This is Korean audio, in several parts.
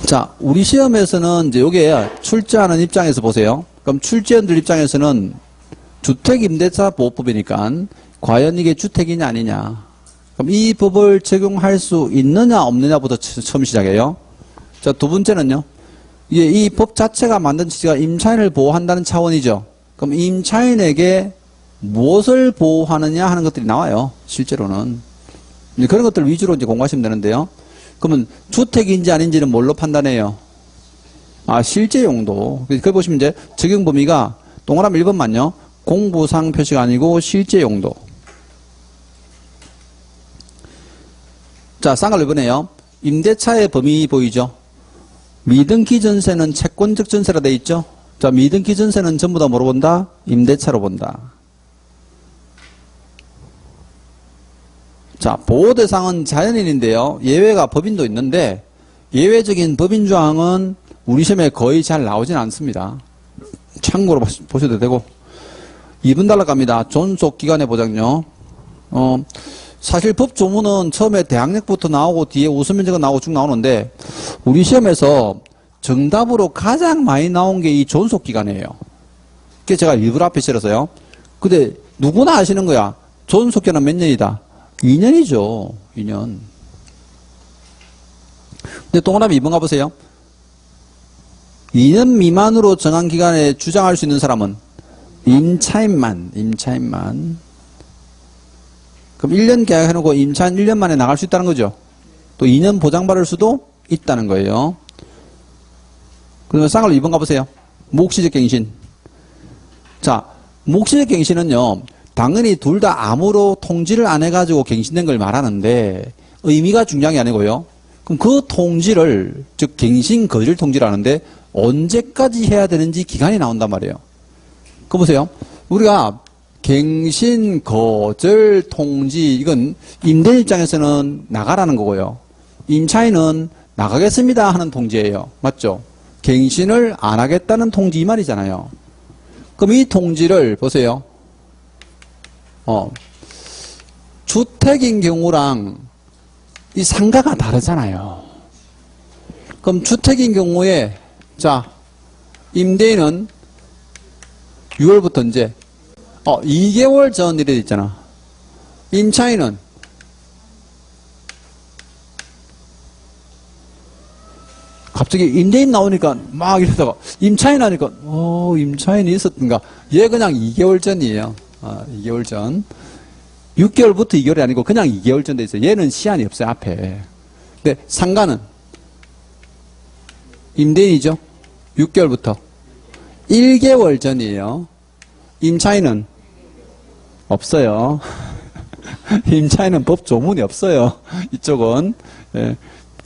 자, 우리 시험에서는 이제 요게 출제하는 입장에서 보세요. 그럼 출제원들 입장에서는 주택임대차보호법이니까 과연 이게 주택이냐 아니냐. 그럼 이 법을 적용할 수 있느냐 없느냐부터 처음 시작해요. 자, 두 번째는요. 이게 이 법 자체가 만든 취지가 임차인을 보호한다는 차원이죠. 그럼 임차인에게 무엇을 보호하느냐 하는 것들이 나와요. 실제로는. 그런 것들 위주로 이제 공부하시면 되는데요. 그러면 주택인지 아닌지는 뭘로 판단해요? 아, 실제 용도. 그걸 보시면 이제 적용 범위가 동그라미 1번만요. 공부상 표시가 아니고 실제 용도. 자, 쌍을 1번에요. 임대차의 범위 보이죠? 미등기 전세는 채권적 전세라 돼 있죠? 자, 미등기 전세는 전부 다 뭐로 본다? 임대차로 본다. 자, 보호대상은 자연인인데요. 예외가 법인도 있는데 예외적인 법인 조항은 우리 시험에 거의 잘 나오진 않습니다. 참고로 보셔도 되고. 2분 달러갑니다. 존속기간의 보장요. 사실 법 조문은 처음에 대학력부터 나오고 뒤에 우수면제가 나오고 쭉 나오는데 우리 시험에서 정답으로 가장 많이 나온 게 이 존속기간이에요. 그게 제가 일부러 앞에 실어서요. 근데 누구나 아시는 거야. 존속기간은 몇 년이다? 2년이죠. 2년. 근데 동그라미 2번 가보세요. 2년 미만으로 정한 기간에 주장할 수 있는 사람은 임차인만. 그럼 1년 계약해놓고 임차인 1년 만에 나갈 수 있다는 거죠. 또 2년 보장받을 수도 있다는 거예요. 그러면 쌍을 2번 가보세요. 묵시적 갱신. 자, 묵시적 갱신은요. 당연히 둘 다 암으로 통지를 안 해가지고 갱신된 걸 말하는데 의미가 중요한 게 아니고요. 그럼 그 통지를, 즉 갱신 거절 통지를 하는데 언제까지 해야 되는지 기간이 나온단 말이에요. 그거 보세요. 우리가 갱신 거절 통지, 이건 임대 입장에서는 나가라는 거고요. 임차인은 나가겠습니다 하는 통지예요. 맞죠? 갱신을 안 하겠다는 통지 이 말이잖아요. 그럼 이 통지를 보세요. 주택인 경우랑 이 상가가 다르잖아요. 그럼 주택인 경우에 자, 임대인은 6월부터 이제 2개월 전 이래 있잖아. 임차인은 갑자기 임대인 나오니까 막 이러다가 임차인 하니까 임차인이 있었던가. 얘 그냥 2개월 전이에요. 2개월 전. 6개월부터 2개월이 아니고 그냥 2개월 전 돼 있어요. 얘는 시한이 없어요, 앞에. 근데 상가는 임대인이죠. 6개월부터 1개월 전이에요. 임차인은 없어요. 임차인은 법 조문이 없어요. 이쪽은. 예,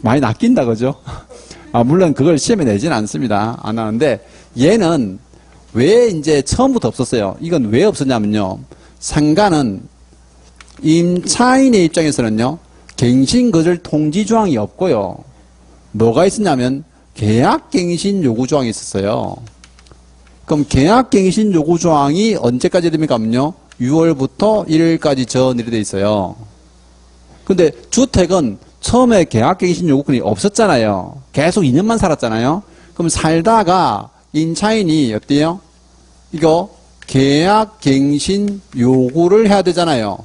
많이 낚인다, 그죠? 물론 그걸 시험에 내지는 않습니다. 안 하는데 얘는 왜 이제 처음부터 없었어요? 이건 왜 없었냐면요. 상가는 임차인의 입장에서는요. 갱신 거절 통지 조항이 없고요. 뭐가 있었냐면 계약갱신 요구 조항이 있었어요. 그럼 계약갱신 요구 조항이 언제까지 됩니까? 하면요. 6월부터 1일까지 전일이 돼 있어요. 근데 주택은 처음에 계약갱신 요구권이 없었잖아요. 계속 2년만 살았잖아요. 그럼 살다가 임차인이 어때요? 이거 계약갱신 요구를 해야 되잖아요.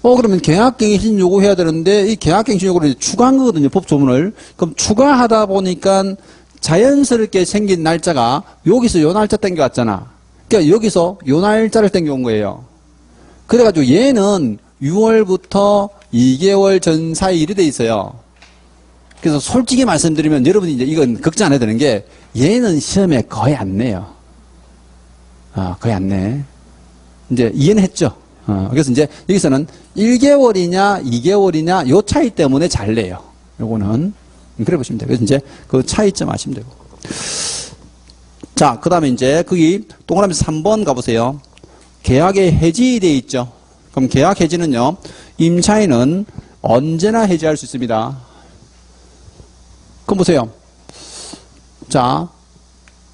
그러면 계약갱신 요구해야 되는데 이 계약갱신 요구를 추가한 거거든요. 법조문을. 그럼 추가하다 보니까 자연스럽게 생긴 날짜가 여기서 요 날짜 땡겨왔잖아. 그러니까 여기서 요 날짜를 땡겨온 거예요. 그래가지고 얘는 6월부터 2개월 전 사이 일이 돼 있어요. 그래서 솔직히 말씀드리면 여러분이 이제 이건 걱정 안 해도 되는 게 얘는 시험에 거의 안 내요. 거의 안 내. 이제 이해는 했죠. 그래서 이제 여기서는 1개월이냐 2개월이냐 요 차이 때문에 잘 내요. 요거는 그래 보시면 돼요. 그래서 이제 그 차이점 아시면 되고. 자, 그 다음에 이제 거기 동그라미 3번 가보세요. 계약의 해지되어 있죠. 그럼 계약 해지는요. 임차인은 언제나 해지할 수 있습니다. 그럼 보세요. 자,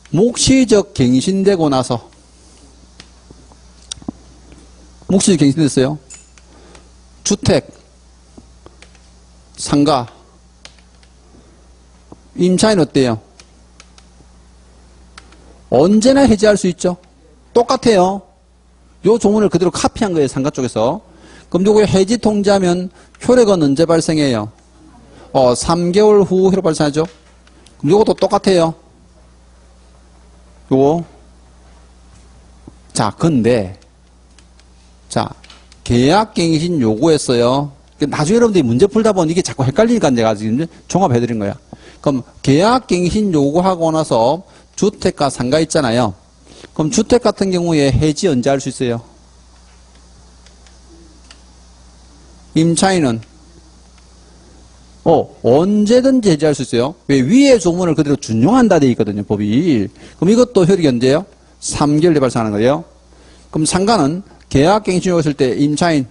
묵시적 갱신되고 나서 묵시적 갱신됐어요. 주택, 상가, 임차인 어때요? 언제나 해지할 수 있죠. 똑같아요. 요 조문을 그대로 카피한 거예요. 상가 쪽에서. 그럼 요거 해지 통지하면 효력은 언제 발생해요? 3개월 후 효력 발생하죠. 그럼 요것도 똑같아요. 요거. 자, 근데 자, 계약갱신 요구했어요. 나중에 여러분들이 문제 풀다 보면 이게 자꾸 헷갈리니까 내가 지금 종합해드린 거야. 그럼 계약갱신 요구하고 나서 주택과 상가 있잖아요. 그럼 주택 같은 경우에 해지 언제 할 수 있어요? 임차인은 언제든지 해지할 수 있어요. 왜? 위의 조문을 그대로 준용한다 돼 있거든요, 법이. 그럼 이것도 효력이 언제예요? 3개월 내에 발생하는 거예요. 그럼 상가는 계약갱신 요구했을 때 임차인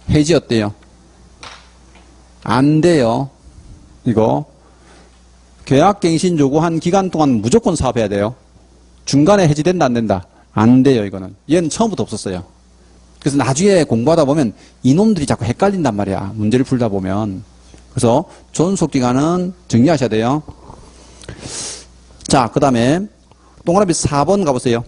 해지 어때요? 안 돼요. 이거 계약갱신 요구한 기간 동안 무조건 사업해야 돼요. 중간에 해지된다 안 된다? 안 돼요. 이거는. 얘는 처음부터 없었어요. 그래서 나중에 공부하다 보면 이놈들이 자꾸 헷갈린단 말이야. 문제를 풀다 보면. 그래서 존속기간은 정리하셔야 돼요. 자, 그 다음에 동그라미 4번 가보세요.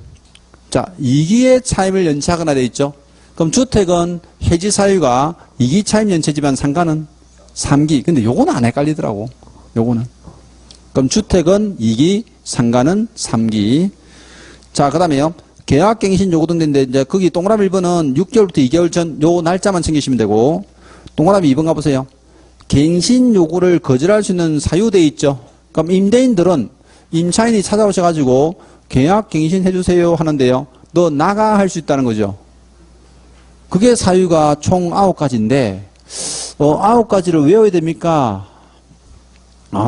자, 2기의 차임을 연체하거나 되어 있죠. 그럼 주택은 해지 사유가 2기 차임 연체지만 상가는 3기. 근데 요거는 안 헷갈리더라고. 요거는. 그럼 주택은 2기, 상가는 3기. 자, 그 다음에요. 계약갱신 요구 등인데 이제 거기 동그라미 1번은 6개월부터 2개월 전 요 날짜만 챙기시면 되고, 동그라미 2번 가보세요. 갱신 요구를 거절할 수 있는 사유 돼 있죠. 그럼 임대인들은 임차인이 찾아오셔가지고 계약갱신 해주세요 하는데요. 너 나가 할 수 있다는 거죠. 그게 사유가 총 9가지인데 9가지를 외워야 됩니까?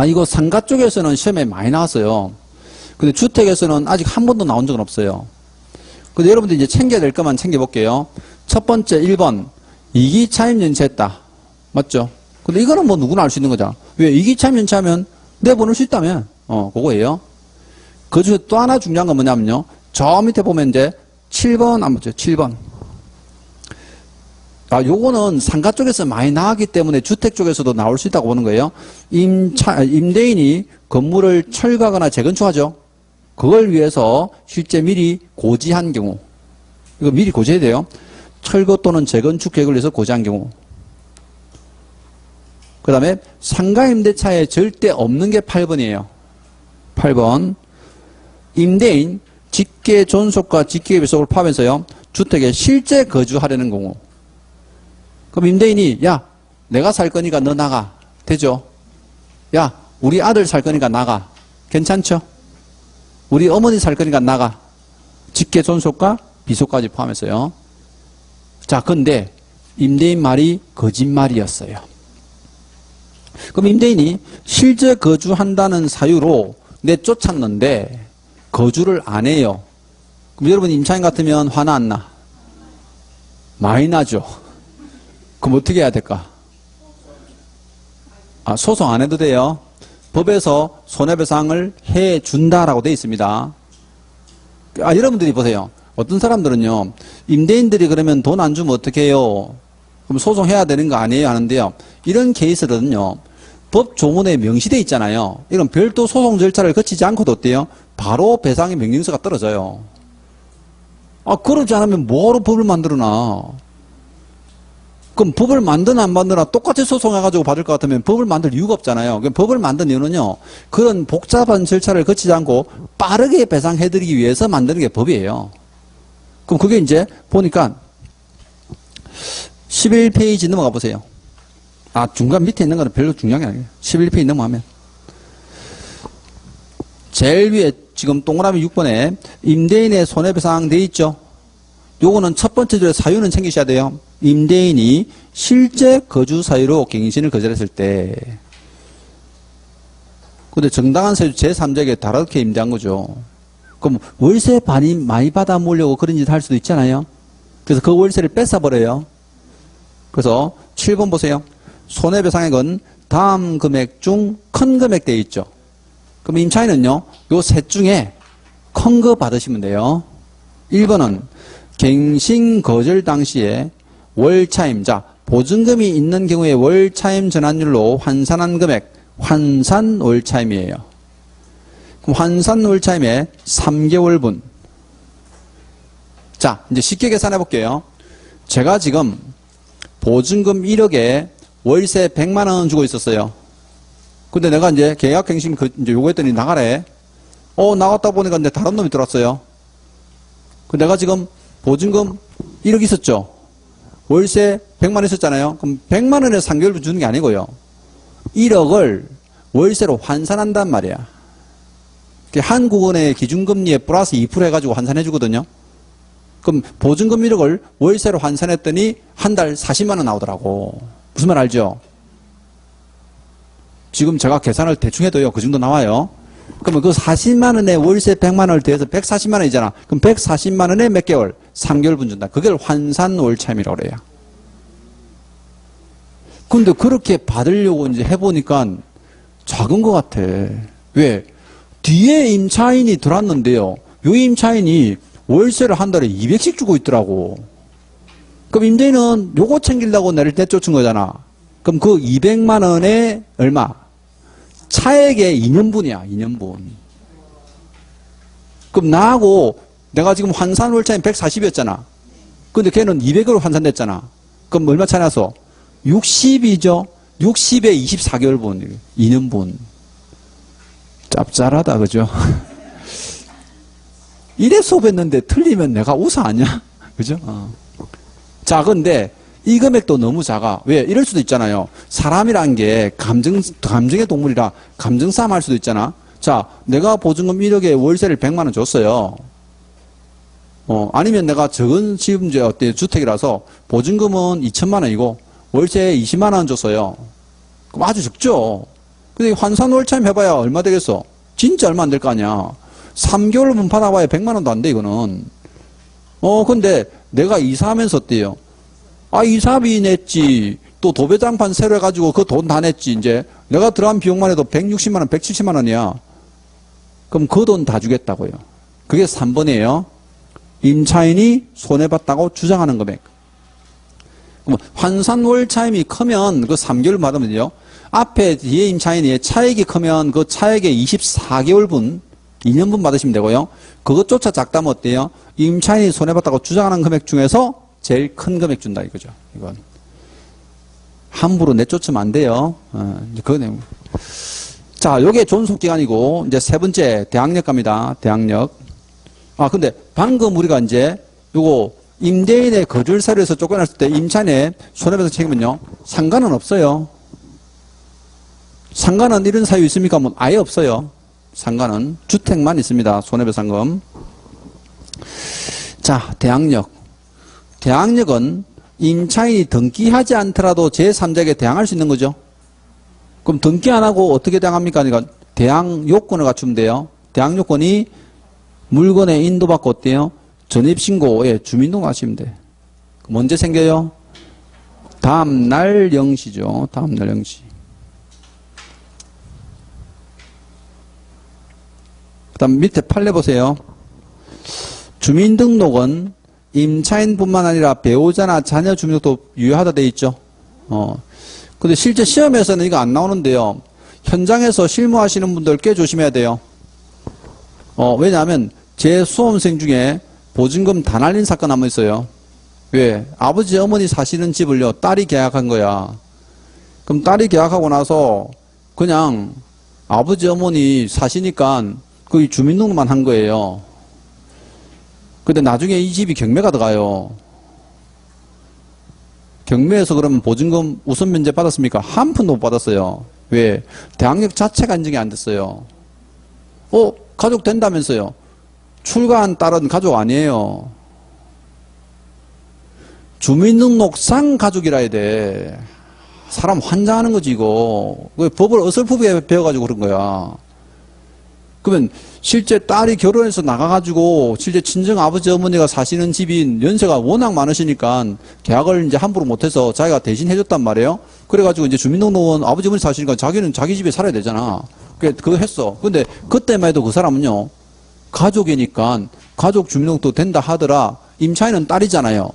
이거 상가 쪽에서는 시험에 많이 나왔어요. 근데 주택에서는 아직 한 번도 나온 적은 없어요. 근데 여러분들 이제 챙겨야 될 것만 챙겨볼게요. 첫 번째 1번 2기 차임 연체했다. 맞죠? 근데 이거는 뭐 누구나 알 수 있는 거죠. 왜? 2기 차임 연체하면 내보낼 수 있다면 그거예요. 그 중에 또 하나 중요한 건 뭐냐면요. 저 밑에 보면 이제 7번 안 보죠. 7번. 요거는 상가 쪽에서 많이 나왔기 때문에 주택 쪽에서도 나올 수 있다고 보는 거예요. 임대인이 건물을 철거하거나 재건축하죠. 그걸 위해서 실제 미리 고지한 경우. 이거 미리 고지해야 돼요. 철거 또는 재건축 계획을 위해서 고지한 경우. 그 다음에 상가 임대차에 절대 없는 게 8번이에요. 8번. 임대인 직계 존속과 직계 배속을 포함해서요. 주택에 실제 거주하려는 경우. 그럼 임대인이 야 내가 살 거니까 너 나가. 되죠? 야 우리 아들 살 거니까 나가. 괜찮죠? 우리 어머니 살 거니까 나가. 직계 존속과 비속까지 포함해서요. 자, 근데 임대인 말이 거짓말이었어요. 그럼 임대인이 실제 거주한다는 사유로 내쫓았는데 거주를 안 해요. 그럼 여러분 임차인 같으면 화나 안 나? 많이 나죠. 그럼 어떻게 해야 될까? 소송 안 해도 돼요. 법에서 손해배상을 해준다라고 되어 있습니다. 여러분들이 보세요. 어떤 사람들은요, 임대인들이 그러면 돈 안 주면 어떻게 해요? 그럼 소송해야 되는 거 아니에요? 하는데요. 이런 케이스들은요, 법 조문에 명시되어 있잖아요. 이런 별도 소송 절차를 거치지 않고도 어때요? 바로 배상의 명령서가 떨어져요. 그러지 않으면 뭐하러 법을 만들어놔? 그럼 법을 만드나 안 만드나 똑같이 소송해가지고 받을 것 같으면 법을 만들 이유가 없잖아요. 그럼 법을 만든 이유는요, 그런 복잡한 절차를 거치지 않고 빠르게 배상해드리기 위해서 만드는 게 법이에요. 그럼 그게 이제 보니까 11페이지 넘어가 보세요. 중간 밑에 있는 거는 별로 중요한 게 아니에요. 11페이지 넘어가면. 제일 위에 지금 동그라미 6번에 임대인의 손해배상 돼 있죠. 요거는 첫 번째 줄에 사유는 챙기셔야 돼요. 임대인이 실제 거주 사유로 갱신을 거절했을 때. 근데 정당한 사유 제3자에게 다르게 임대한 거죠. 그럼 월세 많이 받아 모으려고 그런 짓을 할 수도 있잖아요. 그래서 그 월세를 뺏어버려요. 그래서 7번 보세요. 손해배상액은 다음 금액 중 큰 금액 되어 있죠. 그럼 임차인은요, 요 셋 중에 큰 거 받으시면 돼요. 1번은 갱신 거절 당시에 월차임, 보증금이 있는 경우에 월차임 전환율로 환산한 금액, 환산 월차임이에요. 그럼 환산 월차임의 3개월분. 자, 이제 쉽게 계산해 볼게요. 제가 지금 보증금 1억에 월세 100만 원 주고 있었어요. 근데 내가 이제 계약갱신 이제 요구했더니 나가래. 나갔다 보니까 이제 다른 놈이 들어왔어요. 내가 지금 보증금 1억 있었죠. 월세 100만 원 있었잖아요. 그럼 100만 원에 3개월분 주는 게 아니고요. 1억을 월세로 환산한단 말이야. 한국은행의 기준금리에 플러스 2% 해가지고 환산해 주거든요. 그럼 보증금 1억을 월세로 환산했더니 한 달 40만 원 나오더라고. 무슨 말 알죠? 지금 제가 계산을 대충 해도요. 그 정도 나와요. 그러면 그 40만 원에 월세 100만 원을 더해서 140만 원이잖아. 그럼 140만 원에 몇 개월? 3개월분 준다. 그걸 환산 월차임이라고 그래요. 근데 그렇게 받으려고 이제 해보니까 작은 것 같아. 왜? 뒤에 임차인이 들어왔는데요. 요 임차인이 월세를 한 달에 200씩 주고 있더라고. 그럼 임대인은 요거 챙기려고 나를 내쫓은 거잖아. 그럼 그 200만 원에 얼마? 차액의 2년분이야, 2년분. 그럼 나하고 내가 지금 환산 월차임 140이었잖아. 근데 걔는 200으로 환산됐잖아. 그럼 얼마 차이 나서? 60이죠? 60에 24개월분, 2년분. 짭짤하다, 그죠? 이래 수업했는데 틀리면 내가 우사 아니야? 그죠? 자, 근데 이 금액도 너무 작아. 왜? 이럴 수도 있잖아요. 사람이란 게 감정의 동물이라 감정 싸움 할 수도 있잖아. 자, 내가 보증금 1억에 월세를 100만 원 줬어요. 아니면 내가 적은 지금 이제 주택이라서 보증금은 2천만 원이고 월세 20만 원 줬어요. 그럼 아주 적죠. 근데 환산 월차임 해봐야 얼마 되겠어? 진짜 얼마 안 될 거 아니야. 3개월분 받아봐야 100만 원도 안 돼, 이거는. 근데 내가 이사하면서 어때요? 이사비 냈지. 또 도배장판 새로 해가지고 그 돈 다 냈지, 이제. 내가 들어간 비용만 해도 160만 원, 170만 원이야. 그럼 그 돈 다 주겠다고요. 그게 3번이에요. 임차인이 손해봤다고 주장하는 금액. 그럼 환산 월차임이 크면 그 3개월 받으면요. 앞에 뒤에 임차인이 차액이 크면 그 차액의 24개월분, 2년분 받으시면 되고요. 그것조차 작다면 어때요? 임차인이 손해봤다고 주장하는 금액 중에서 제일 큰 금액 준다 이거죠. 이건 함부로 내쫓으면 안 돼요. 그거네. 자, 요게 존속기간이고 이제 세 번째 대항력 갑니다. 대항력. 근데 방금 우리가 이제 요거 임대인의 거절사유에서 쫓겨났을 때 임차인의 손해배상 책임은요 상관은 없어요. 상관은 이런 사유 있습니까? 뭐 아예 없어요. 상관은 주택만 있습니다. 손해배상금. 자, 대항력. 대항력은 임차인이 등기하지 않더라도 제3자에게 대항할 수 있는 거죠. 그럼 등기 안 하고 어떻게 대항합니까? 그러니까 대항 요건을 갖추면 돼요. 대항 요건이 물건에 인도받고 어때요? 전입신고에 주민등록 하시면 돼. 언제 생겨요? 다음날 0시죠. 다음날 0시. 그 다음 밑에 판례 보세요. 주민등록은 임차인뿐만 아니라 배우자나 자녀 주민등록도 유효하다 돼 있죠. 근데 실제 시험에서는 이거 안 나오는데요. 현장에서 실무하시는 분들 꽤 조심해야 돼요. 왜냐하면 제 수험생 중에 보증금 다 날린 사건 한번 있어요. 왜? 아버지 어머니 사시는 집을요 딸이 계약한 거야. 그럼 딸이 계약하고 나서 그냥 아버지 어머니 사시니까 그 주민등록만 한 거예요. 근데 나중에 이 집이 경매가 들어가요. 경매에서 그러면 보증금 우선 면제 받았습니까? 한 푼도 못 받았어요. 왜? 대항력 자체가 인정이 안 됐어요. 가족 된다면서요. 출가한 딸은 가족 아니에요. 주민등록상 가족이라 해야 돼. 사람 환장하는 거지 이거. 법을 어설프게 배워가지고 그런 거야. 그러면 실제 딸이 결혼해서 나가가지고 실제 친정 아버지 어머니가 사시는 집인 연세가 워낙 많으시니까 계약을 이제 함부로 못해서 자기가 대신 해줬단 말이에요. 그래가지고 이제 주민등록은 아버지 어머니 사시니까 자기는 자기 집에 살아야 되잖아. 그거 했어. 근데 그때만 해도 그 사람은요 가족이니까 가족 주민등록도 된다 하더라. 임차인은 딸이잖아요.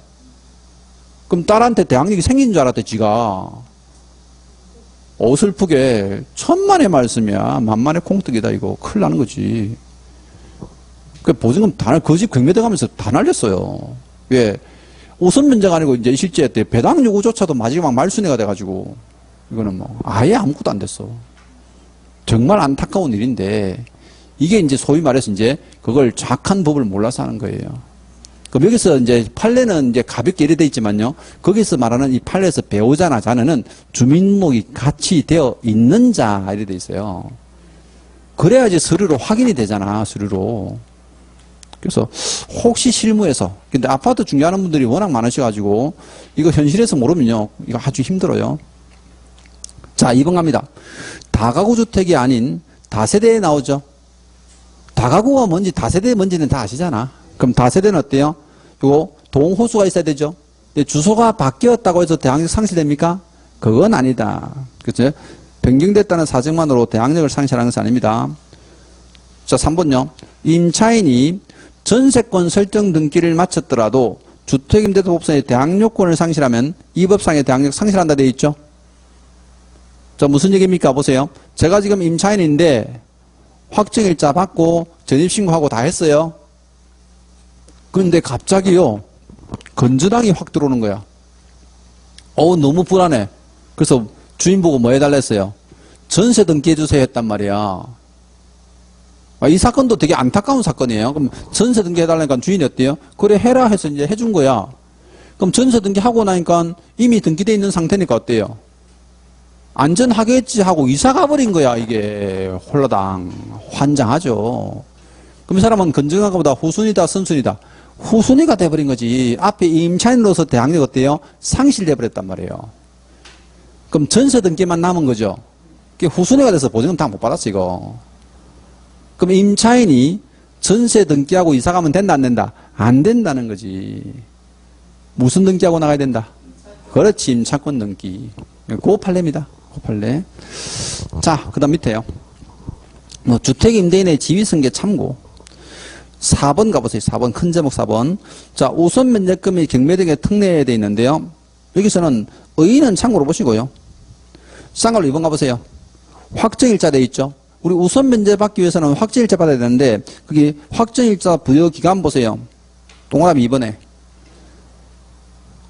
그럼 딸한테 대항력이 생긴 줄 알았대 지가. 어설프게 천만의 말씀이야. 만만의 콩떡이다, 이거. 큰일 나는 거지. 그 보증금 그 집 경매대 가면서 다 날렸어요. 왜? 우선 면제가 아니고 이제 실제 때 배당 요구조차도 마지막 말순위가 돼가지고 이거는 뭐 아예 아무것도 안 됐어. 정말 안타까운 일인데 이게 이제 소위 말해서 이제 그걸 정확한 법을 몰라서 하는 거예요. 그럼 여기서 이제 판례는 이제 가볍게 이래 돼 있지만요. 거기서 말하는 이 판례에서 배우자나 자녀는 주민등록이 같이 되어 있는 자 이래 돼 있어요. 그래야지 서류로 확인이 되잖아, 서류로. 그래서 혹시 실무에서 근데 아파트 중개하는 분들이 워낙 많으셔가지고 이거 현실에서 모르면요 이거 아주 힘들어요. 자, 2번 갑니다. 다가구 주택이 아닌 다세대에 나오죠. 다가구가 뭔지 다세대 뭔지는 다 아시잖아. 그럼 다세대는 어때요? 요거 동호수가 있어야 되죠. 근데 주소가 바뀌었다고 해서 대항력 상실됩니까? 그건 아니다. 그렇죠? 변경됐다는 사정만으로 대항력을 상실하는 것은 아닙니다. 자, 3번요. 임차인이 전세권 설정 등기를 마쳤더라도 주택임대차법상의 대항력권을 상실하면 이 법상의 대항력 상실한다 되어 있죠. 자, 무슨 얘기입니까? 보세요. 제가 지금 임차인인데 확정일자 받고 전입신고하고 다 했어요. 그런데 갑자기요 건전항이 확 들어오는 거야. 너무 불안해. 그래서 주인 보고 뭐 해달라 했어요? 전세 등기해 주세요 했단 말이야. 이 사건도 되게 안타까운 사건이에요. 그럼 전세 등기 해달라니까 주인이 어때요? 그래 해라 해서 이제 해준 거야. 그럼 전세 등기 하고 나니까 이미 등기돼 있는 상태니까 어때요? 안전하겠지 하고 이사 가버린 거야. 이게 홀라당 환장하죠. 그럼 이 사람은 건전한 것보다 후순위다 선순위다? 후순위가 돼버린 거지. 앞에 임차인으로서 대항력 어때요? 상실돼 버렸단 말이에요. 그럼 전세 등기만 남은 거죠. 그게 후순위가 돼서 보증금 다 못 받았어 이거. 그럼 임차인이 전세 등기하고 이사 가면 된다 안 된다? 안 된다는 거지. 무슨 등기하고 나가야 된다? 그렇지, 임차권 등기. 그 판례입니다. 그 판례. 자, 그 다음 밑에요. 주택임대인의 지위승계 참고. 4번 가보세요. 4번 큰 제목 4번. 자, 우선 면제금이 경매 등에 특례에 되어 있는데요. 여기서는 의의는 참고로 보시고요. 쌍괄로 2번 가보세요. 확정일자 되어 있죠. 우리 우선 면제 받기 위해서는 확정일자 받아야 되는데 거기 확정일자 부여기간 보세요. 동그라미 2번에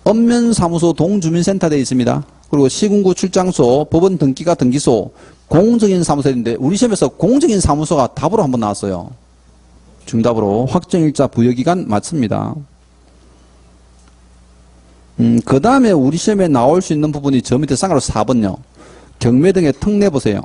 읍면사무소 동주민센터 되어 있습니다. 그리고 시군구 출장소, 법원 등기가 등기소, 공적인 사무소인데 우리 시험에서 공적인 사무소가 답으로 한번 나왔어요. 정답으로 확정일자 부여기간 맞습니다. 그 다음에 우리 시험에 나올 수 있는 부분이 저 밑에 쌍으로 4번요. 경매 등의 특례 보세요.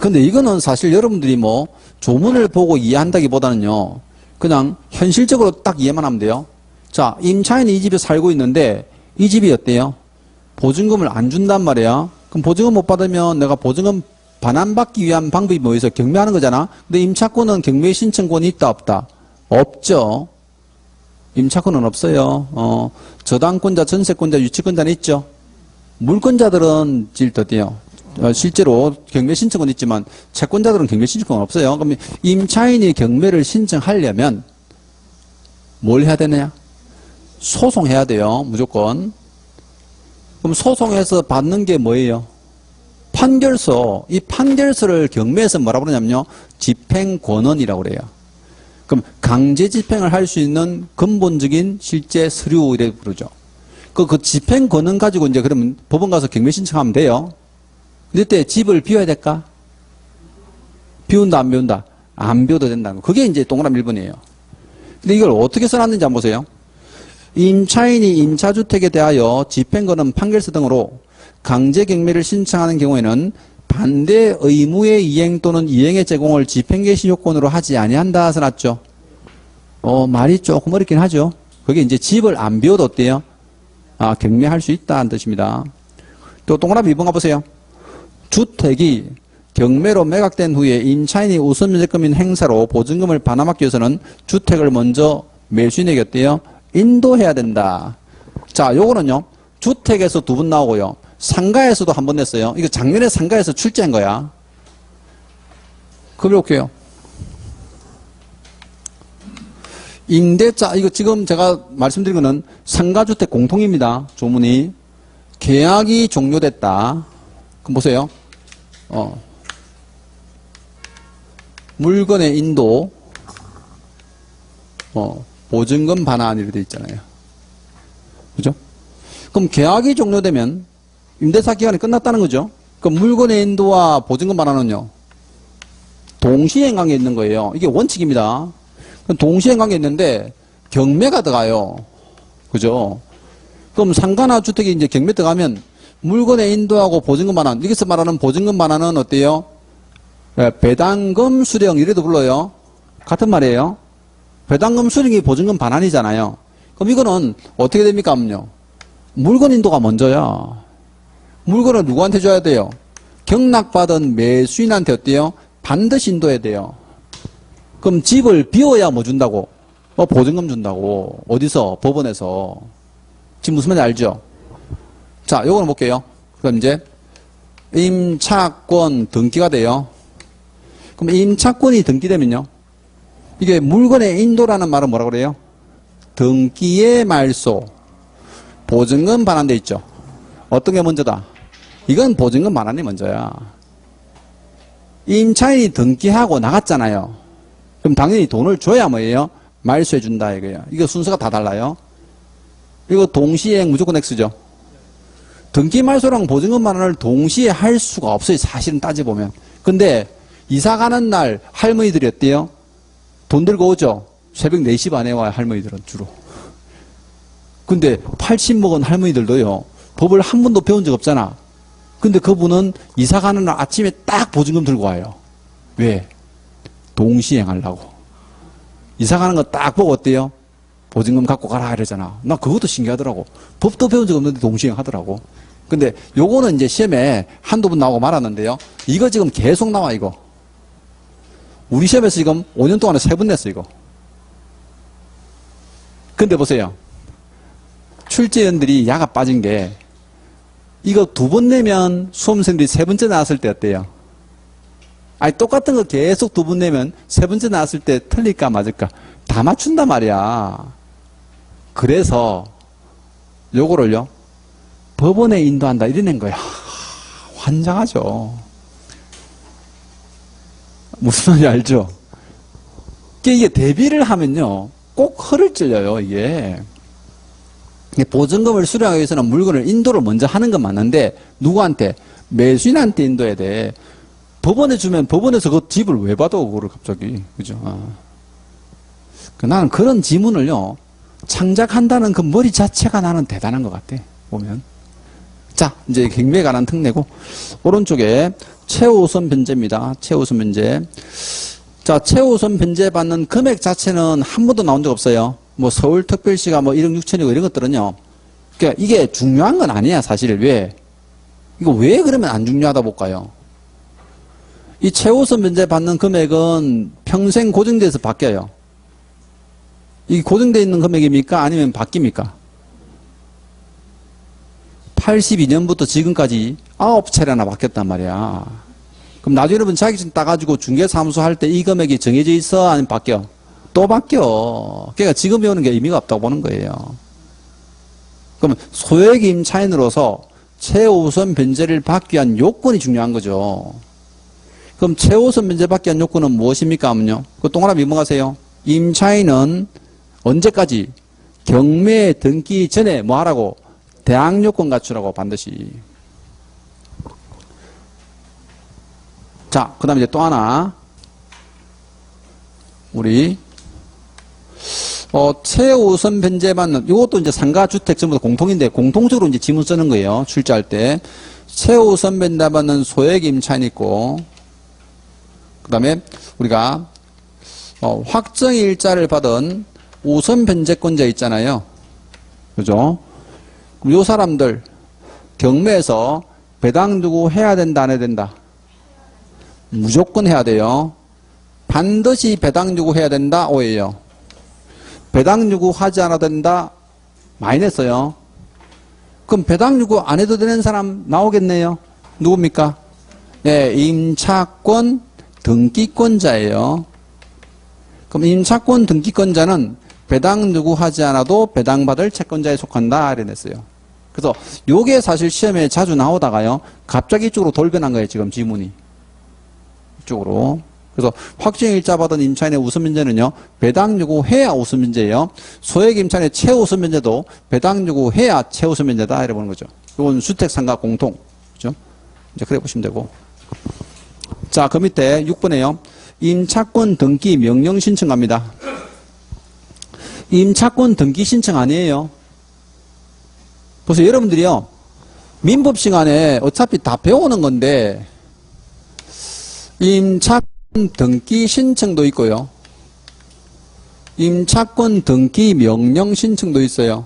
근데 이거는 사실 여러분들이 뭐 조문을 보고 이해한다기보다는요. 그냥 현실적으로 딱 이해만 하면 돼요. 자, 임차인이 이 집에 살고 있는데 이 집이 어때요? 보증금을 안 준단 말이야. 그럼 보증금 못 받으면 내가 보증금 반환받기 위한 방법이 뭐 있어? 경매하는 거잖아. 근데 임차권은 경매 신청권이 있다 없다? 없죠. 임차권은 없어요. 저당권자, 전세권자, 유치권자는 있죠. 물권자들은 어때요? 실제로 경매 신청은 있지만 채권자들은 경매 신청은 없어요. 그럼 임차인이 경매를 신청하려면 뭘 해야 되느냐? 소송해야 돼요. 무조건. 그럼 소송해서 받는 게 뭐예요? 판결서. 이 판결서를 경매에서 뭐라고 그러냐면요. 집행권원이라고 그래요. 그럼 강제 집행을 할 수 있는 근본적인 실제 서류 이렇게 부르죠. 그 집행권원 가지고 이제 그러면 법원 가서 경매 신청하면 돼요. 이때 집을 비워야 될까? 비운다 안 비운다? 안 비워도 된다는 거. 그게 이제 동그라미 1번이에요. 근데 이걸 어떻게 써놨는지 한번 보세요. 임차인이 임차주택에 대하여 집행권은 판결서 등으로 강제 경매를 신청하는 경우에는 반대 의무의 이행 또는 이행의 제공을 집행개시 요건으로 하지 아니한다 써놨죠. 말이 조금 어렵긴 하죠. 그게 이제 집을 안 비워도 어때요? 경매할 수 있다는 뜻입니다. 또 동그라미 2번 가보세요. 주택이 경매로 매각된 후에 임차인이 우선 면제금인 행사로 보증금을 반환받기 위해서는 주택을 먼저 매수인에게 어때요? 인도해야 된다. 자, 요거는요. 주택에서 2번 나오고요. 상가에서도 한 번 냈어요. 이거 작년에 상가에서 출제한 거야. 그럼 볼게요. 임대차, 이거 지금 제가 말씀드린 거는 상가주택 공통입니다. 조문이. 계약이 종료됐다. 그럼 보세요. 물건의 인도, 보증금 반환 이렇게 돼 있잖아요. 그죠? 그럼 계약이 종료되면 임대차 기간이 끝났다는 거죠. 그럼 물건의 인도와 보증금 반환은요, 동시행 관계에 있는 거예요. 이게 원칙입니다. 동시행 관계에 있는데 경매가 들어가요. 그죠? 그럼 상가나 주택이 이제 경매 들어가면 물건의 인도하고 보증금 반환, 여기서 말하는 보증금 반환은 어때요? 배당금 수령 이래도 불러요. 같은 말이에요. 배당금 수령이 보증금 반환이잖아요. 그럼 이거는 어떻게 됩니까? 하면요, 물건 인도가 먼저야. 물건을 누구한테 줘야 돼요? 경락받은 매수인한테 어때요? 반드시 인도해야 돼요. 그럼 집을 비워야 뭐 준다고? 보증금 준다고. 어디서? 법원에서. 지금 무슨 말인지 알죠? 자, 요거는 볼게요. 그럼 이제 임차권 등기가 돼요. 그럼 임차권이 등기되면요, 이게 물건의 인도라는 말은 뭐라 그래요? 등기의 말소, 보증금 반환돼 있죠. 어떤 게 먼저다? 이건 보증금 반환이 먼저야. 임차인이 등기하고 나갔잖아요. 그럼 당연히 돈을 줘야 뭐예요? 말소해 준다 이거예요. 이거 순서가 다 달라요. 이거 동시에 무조건 X죠. 등기 말소랑 보증금 반환을 동시에 할 수가 없어요. 사실은 따져보면. 근데 이사 가는 날 할머니들이 어때요? 돈 들고 오죠. 새벽 4시 반에 와요. 할머니들은 주로. 근데 80 먹은 할머니들도요, 법을 한 번도 배운 적 없잖아. 근데 그분은 이사 가는 날 아침에 딱 보증금 들고 와요. 왜? 동시행하려고. 이사 가는 거 딱 보고 어때요? 보증금 갖고 가라 이러잖아. 나 그것도 신기하더라고. 법도 배운 적 없는데 동시행 하더라고. 근데 요거는 이제 시험에 한두 번 나오고 말았는데요. 이거 지금 계속 나와, 이거. 우리 시험에서 지금 5년 동안에 3번 냈어, 이거. 근데 보세요. 출제위원들이 야가 빠진 게, 이거 2번 내면 수험생들이 3번째 나왔을 때 어때요? 아니, 똑같은 거 계속 2번 내면 3번째 나왔을 때 틀릴까 맞을까? 다 맞춘단 말이야. 그래서 요거를요, 법원에 인도한다 이래낸 거야. 환장하죠. 무슨 말인지 알죠? 이게 대비를 하면요, 꼭 허를 찔려요, 이게. 보증금을 수령하기 위해서는 물건을 인도를 먼저 하는 건 맞는데, 누구한테? 매수인한테 인도해야 돼. 법원에 주면 법원에서 그 집을 왜 받아, 그거를 갑자기. 그죠? 나는 그런 지문을요, 창작한다는 그 머리 자체가 나는 대단한 것 같아, 보면. 자, 이제 경매에 관한 특례고, 오른쪽에 최우선 변제입니다. 최우선 변제. 자, 최우선 변제 받는 금액 자체는 한 번도 나온 적 없어요. 뭐 서울특별시가 뭐 1억 6천이고 이런 것들은요, 그러니까 이게 중요한 건 아니야, 사실. 왜? 이거 왜 그러면 안 중요하다 볼까요? 이 최우선 변제 받는 금액은 평생 고정돼서 바뀌어요. 이 고정되어 있는 금액입니까? 아니면 바뀝니까? 82년부터 지금까지 9차례나 바뀌었단 말이야. 그럼 나중에 여러분 자격증 따가지고 중개사무소 할 때 이 금액이 정해져 있어? 아니면 바뀌어? 또 바뀌어. 그러니까 지금 배우는 게 의미가 없다고 보는 거예요. 그러면 소액 임차인으로서 최우선 변제를 받기 위한 요건이 중요한 거죠. 그럼 최우선 변제 받기 위한 요건은 무엇입니까? 하면요, 그 동그라미 넘어가세요. 임차인은 언제까지? 경매 등기 전에 뭐 하라고? 대항 요건 갖추라고, 반드시. 자, 그 다음에 이제 또 하나. 우리, 최우선 변제받는, 이것도 이제 상가주택 전부 다 공통인데, 공통적으로 이제 지문 쓰는 거예요. 출제할 때. 최우선 변제받는 소액 임차인 있고, 그 다음에 우리가, 확정일자를 받은 우선 변제권자 있잖아요. 그죠? 그럼 요 사람들, 경매에서 배당 두고 해야 된다, 안 해야 된다? 무조건 해야 돼요. 반드시 배당 주고 해야 된다, O예요. 배당 주고 하지 않아도 된다, 마이너스요. 그럼 배당 주고 안 해도 되는 사람 나오겠네요. 누굽니까? 네, 임차권 등기권자예요. 그럼 임차권 등기권자는 배당 주고 하지 않아도 배당받을 채권자에 속한다, 이랬어요. 그래서 요게 사실 시험에 자주 나오다가요. 갑자기 이쪽으로 돌변한 거예요. 지금 지문이. 이쪽으로. 그래서 확정일자 받은 임차인의 우선 면제는요. 배당 요구해야 우선 면제예요. 소액 임차인의 최우선 면제도 배당 요구해야 최우선 면제다. 이래 보는 거죠. 이건 주택상가 공통. 그죠? 이제 그래 보시면 되고. 자, 그 밑에 6번에요. 임차권 등기 명령 신청 갑니다. 임차권 등기 신청 아니에요. 그래서 여러분들이요. 민법 시간에 어차피 다 배우는 건데 임차권 등기 신청도 있고요. 임차권 등기 명령 신청도 있어요.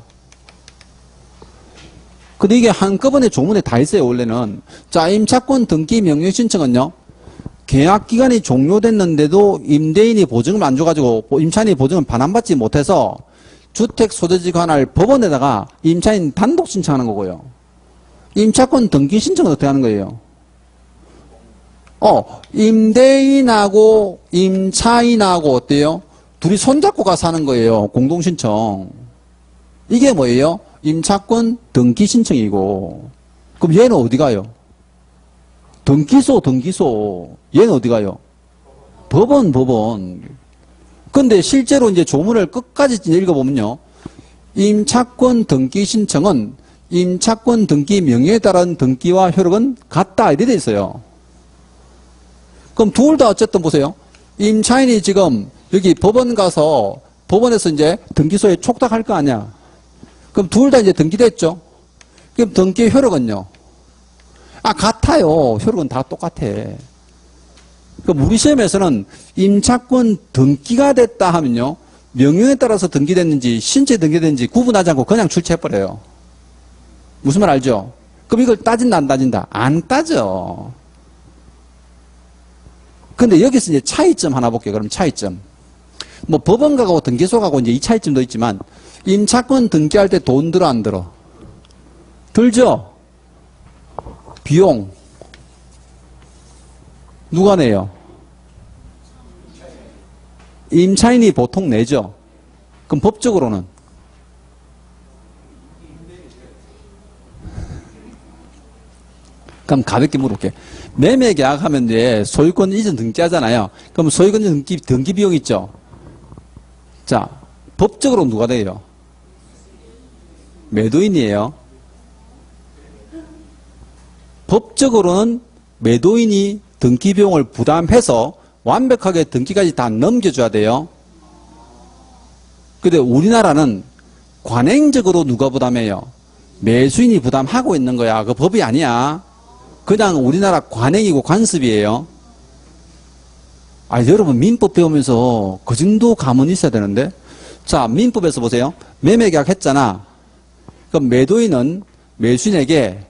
근데 이게 한꺼번에 조문에 다 있어요, 원래는. 자, 임차권 등기 명령 신청은요. 계약 기간이 종료됐는데도 임대인이 보증을 안 줘가지고 임차인이 보증을 반환받지 못해서 주택 소재지 관할 법원에다가 임차인 단독 신청하는 거고요. 임차권 등기 신청은 어떻게 하는 거예요? 임대인하고 임차인하고 어때요? 둘이 손잡고 가서 하는 거예요. 공동 신청. 이게 뭐예요? 임차권 등기 신청이고. 그럼 얘는 어디 가요? 등기소. 얘는 어디 가요? 법원. 근데 실제로 이제 조문을 끝까지 읽어보면요. 임차권 등기 신청은 임차권 등기 명예에 따른 등기와 효력은 같다. 이래 돼 있어요. 그럼 둘 다 어쨌든 보세요. 임차인이 지금 여기 법원 가서 법원에서 이제 등기소에 촉탁할 거 아니야. 그럼 둘 다 이제 등기됐죠. 그럼 등기 효력은요. 같아요. 효력은 다 똑같아. 그럼 우리 시험에서는 임차권 등기가 됐다 하면요. 명령에 따라서 등기됐는지 신체 등기됐는지 구분하지 않고 그냥 출제해버려요. 무슨 말 알죠? 그럼 이걸 따진다 안 따진다? 안 따져. 근데 여기서 이제 차이점 하나 볼게요. 그럼 차이점. 뭐 법원 가고 등기소 가고 이제 이 차이점도 있지만 임차권 등기할 때 돈 들어 안 들어? 들죠? 비용. 누가 내요? 임차인이 보통 내죠. 그럼 법적으로는? 그럼 가볍게 물어볼게. 매매 계약하면 이제 소유권 이전 등기하잖아요. 그럼 소유권 이전 등기 비용 있죠? 자, 법적으로 누가 돼요? 매도인이에요. 법적으로는 매도인이 등기 비용을 부담해서 완벽하게 등기까지 다 넘겨줘야 돼요. 근데 우리나라는 관행적으로 누가 부담해요? 매수인이 부담하고 있는 거야. 그 법이 아니야. 그냥 우리나라 관행이고 관습이에요. 여러분 민법 배우면서 그 정도 감은 있어야 되는데. 자, 민법에서 보세요. 매매계약 했잖아. 그럼 매도인은 매수인에게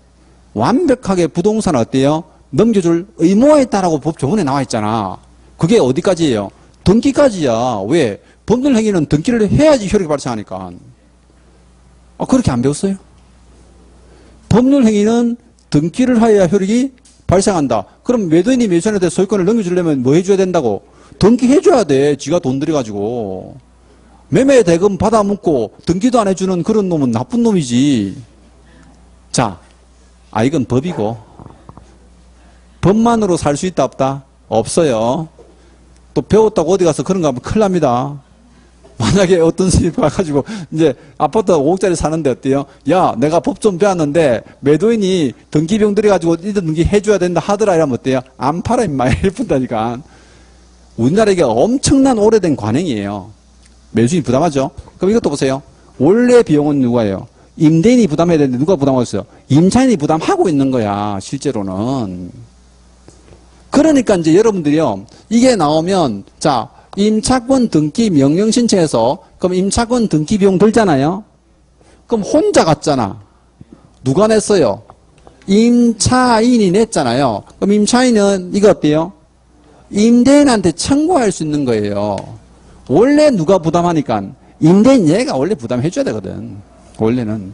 완벽하게 부동산을 어때요? 넘겨줄 의무가 있다라고 법 조문에 나와 있잖아. 그게 어디까지예요? 등기까지야. 왜? 법률 행위는 등기를 해야지 효력이 발생하니까. 그렇게 안 배웠어요? 법률 행위는 등기를 하여야 효력이 발생한다. 그럼 매도인이 매수인한테 소유권을 넘겨주려면 뭐 해줘야 된다고? 등기해줘야 돼. 지가 돈 들여가지고. 매매 대금 받아 묻고 등기도 안 해주는 그런 놈은 나쁜 놈이지. 자, 이건 법이고. 법만으로 살 수 있다 없다? 없어요. 또 배웠다고 어디 가서 그런 거 하면 큰일 납니다. 만약에 어떤 스님이 와가지고 이제 아파트 5억짜리 사는데 어때요? 야, 내가 법 좀 배웠는데 매도인이 등기병 들여가지고 이들 등기 해줘야 된다 하더라 이러면 어때요? 안 팔아 임마 이쁜다니까. 우리나라 이게 엄청난 오래된 관행이에요. 매수인이 부담하죠? 그럼 이것도 보세요. 원래 비용은 누가예요? 임대인이 부담해야 되는데 누가 부담하고 있어요? 임차인이 부담하고 있는 거야, 실제로는. 그러니까 이제 여러분들이요, 이게 나오면, 자, 임차권 등기 명령 신청해서, 그럼 임차권 등기 비용 들잖아요? 그럼 혼자 갔잖아. 누가 냈어요? 임차인이 냈잖아요. 그럼 임차인은 이거 어때요? 임대인한테 청구할 수 있는 거예요. 원래 누가 부담하니까 임대인 얘가 원래 부담해줘야 되거든. 원래는.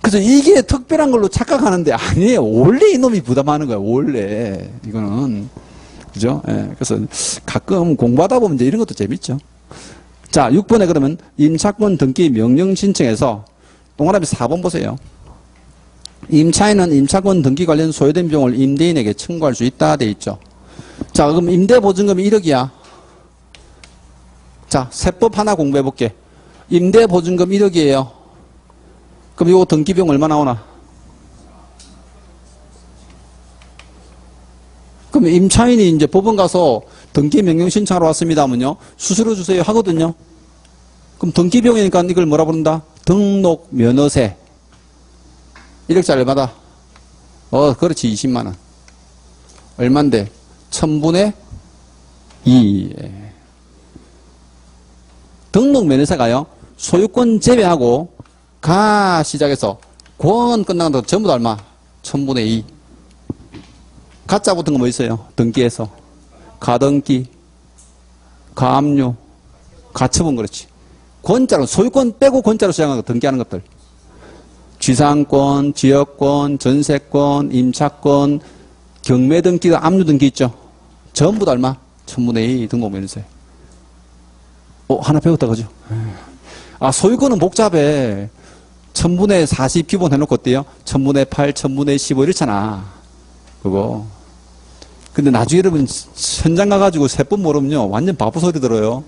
그래서 이게 특별한 걸로 착각하는데 아니에요. 원래 이놈이 부담하는 거야. 원래. 이거는. 그죠? 예. 그래서 가끔 공부하다 보면 이제 이런 것도 재밌죠. 자, 6번에 그러면 임차권 등기 명령 신청해서 동그라미 4번 보세요. 임차인은 임차권 등기 관련 소요된 비용을 임대인에게 청구할 수 있다 돼 있죠. 자, 그럼 임대보증금이 1억이야. 자, 세법 하나 공부해 볼게. 임대보증금 1억이에요. 그럼 이거 등기비용 얼마 나오나? 그럼 임차인이 이제 법원 가서 등기 명령 신청하러 왔습니다 하면요, 수수료 주세요 하거든요. 그럼 등기비용이니까 이걸 뭐라 부른다? 등록 면허세. 1억짜리 얼마다? 그렇지, 20만원. 얼만데? 1000분의 2. 등록 면허세가요, 소유권 제외하고, 가 시작해서, 권 끝나는 거 전부 다 얼마? 1000분의 2. 가짜 붙은 거 뭐 있어요? 등기에서. 가등기, 가압류, 가처분, 그렇지. 권자로, 소유권 빼고 권자로 시작하는 거, 등기하는 것들. 지상권, 지역권, 전세권, 임차권, 경매 등기, 압류 등기 있죠? 전부 다 얼마? 1000분의 2 등록면허세. 하나 배웠다, 그죠? 소유권은 복잡해. 1000분의 40 기본 해놓고 어때요? 1000분의 8, 1000분의 15 이렇잖아. 그거. 근데 나중에 여러분, 현장 가가지고 세법 모르면요, 완전 바보 소리 들어요.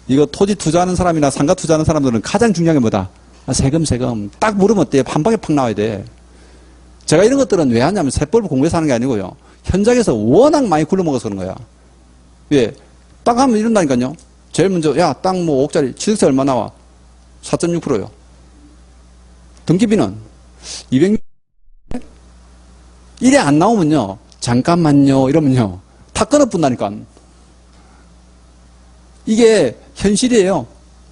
이거 토지 투자하는 사람이나 상가 투자하는 사람들은 가장 중요한 게 뭐다? 세금. 딱 물으면 어때요? 한 방에 팍 나와야 돼. 제가 이런 것들은 왜 하냐면 세법을 공부해서 하는 게 아니고요. 현장에서 워낙 많이 굴러먹어서 그런 거야. 왜? 딱 하면 이런다니까요. 제일 먼저, 야, 땅 뭐 5억짜리 취득세 얼마 나와? 4.6%요. 등기비는 200. 이래 안 나오면요. 잠깐만요. 이러면요. 다 끊어뿐다니까. 이게 현실이에요.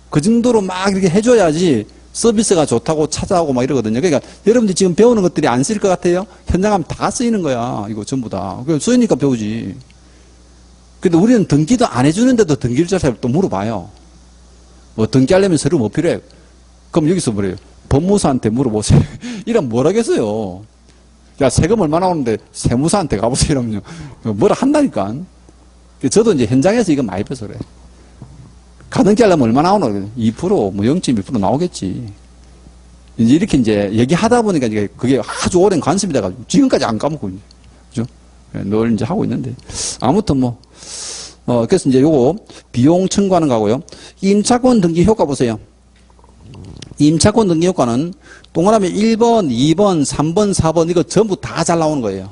그 정도로 막 이렇게 해줘야지 서비스가 좋다고 찾아오고 막 이러거든요. 그러니까 여러분들이 지금 배우는 것들이 안 쓰일 것 같아요? 현장 가면 다 쓰이는 거야. 이거 전부 다. 쓰이니까 배우지. 근데 우리는 등기도 안 해주는데도 등기일자를 또 물어봐요. 뭐 등기하려면 서류 뭐 필요해? 그럼 여기서 뭐래요? 법무사한테 물어보세요. 이러면 뭘 하겠어요? 야, 세금 얼마 나오는데 세무사한테 가보세요. 이러면요. 뭐라 한다니까. 저도 이제 현장에서 이거 많이 배워서 그래. 가등기 하려면 얼마 나오나? 2%, 뭐 0.2% 나오겠지. 이제 이렇게 이제 얘기하다 보니까 이제 그게 아주 오랜 관습이 돼가지고 지금까지 안 까먹고 있죠. 그죠? 늘 이제 하고 있는데. 아무튼 뭐, 그래서 이제 요거 비용 청구하는 거고요. 임차권 등기 효과 보세요. 임차권 등기 효과는 동그라미 1번, 2번, 3번, 4번 이거 전부 다 잘 나오는 거예요.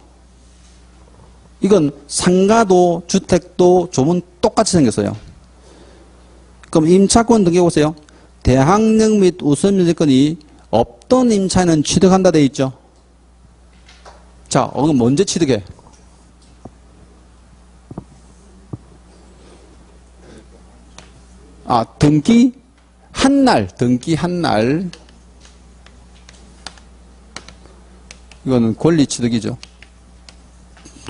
이건 상가도 주택도 조문 똑같이 생겼어요. 그럼 임차권 등기 보세요. 대항력 및 우선 면제권이 없던 임차인은 취득한다 돼 있죠. 자, 그럼 언제 취득해? 등기 한 날, 등기 한 날. 이거는 권리 취득이죠.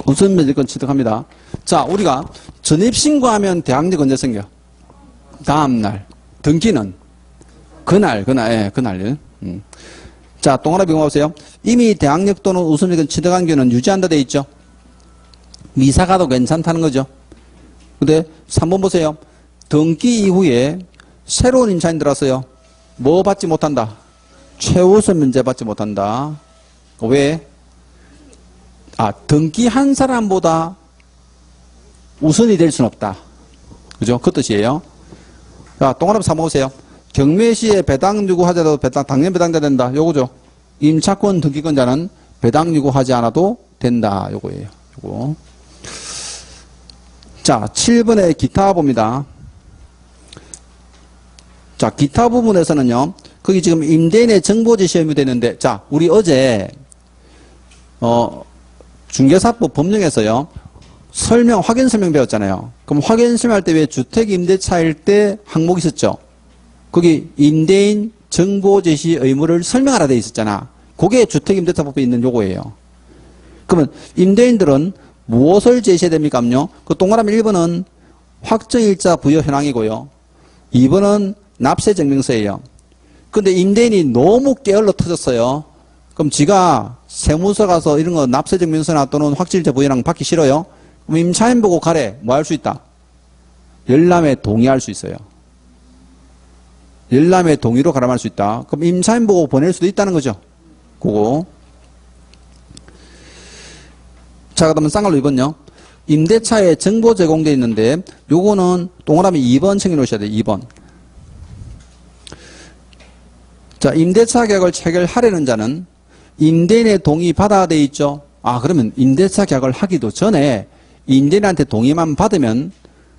우선 면제권 취득합니다. 자, 우리가 전입신고하면 대항력 언제 생겨? 다음날. 등기는 그날. 자, 동그라미 보세요. 이미 대항력 또는 우선면제권 취득한 경우는 유지한다 돼 있죠. 미사가도 괜찮다는 거죠. 근데 3번 보세요. 등기 이후에 새로운 임차인 들어왔어요. 뭐 받지 못한다? 최우선 면제 받지 못한다. 왜? 등기한 사람보다 우선이 될 수는 없다. 그죠? 그 뜻이에요. 자, 동그라미 3번 보세요. 경매 시에 배당 요구하자도 당연 배당자 된다. 요거죠. 임차권 등기권자는 배당 요구하지 않아도 된다. 요거예요. 요거. 자, 7번에 기타 봅니다. 자, 기타 부분에서는요, 거기 지금 임대인의 정보지 시험이 되는데, 자, 우리 어제, 중개사법 법령에서요, 확인 설명 배웠잖아요. 그럼 확인 설명할 때 왜 주택 임대차일 때 항목이 있었죠? 거기 임대인 정보 제시 의무를 설명하라 돼 있었잖아. 그게 주택 임대차법에 있는 요거예요. 그러면 임대인들은 무엇을 제시해야 됩니까요? 그 동그라미 1번은 확정일자 부여 현황이고요. 2번은 납세증명서예요. 근데 임대인이 너무 게을러 터졌어요. 그럼 지가 세무서 가서 이런 거 납세증명서나 또는 확정일자 부여 현황 받기 싫어요? 그럼 임차인 보고 가래. 뭐 할 수 있다? 열람에 동의할 수 있어요. 열람에 동의로 가람할 수 있다. 그럼 임차인 보고 보낼 수도 있다는 거죠. 그거. 자, 그다음에 쌍걸로 2번요. 임대차에 정보 제공되어 있는데 요거는 동그라미 2번 챙겨 놓으셔야 돼요. 2번. 자, 임대차 계약을 체결하려는 자는 임대인의 동의 받아야 돼 있죠. 아, 그러면 임대차 계약을 하기도 전에 임대인한테 동의만 받으면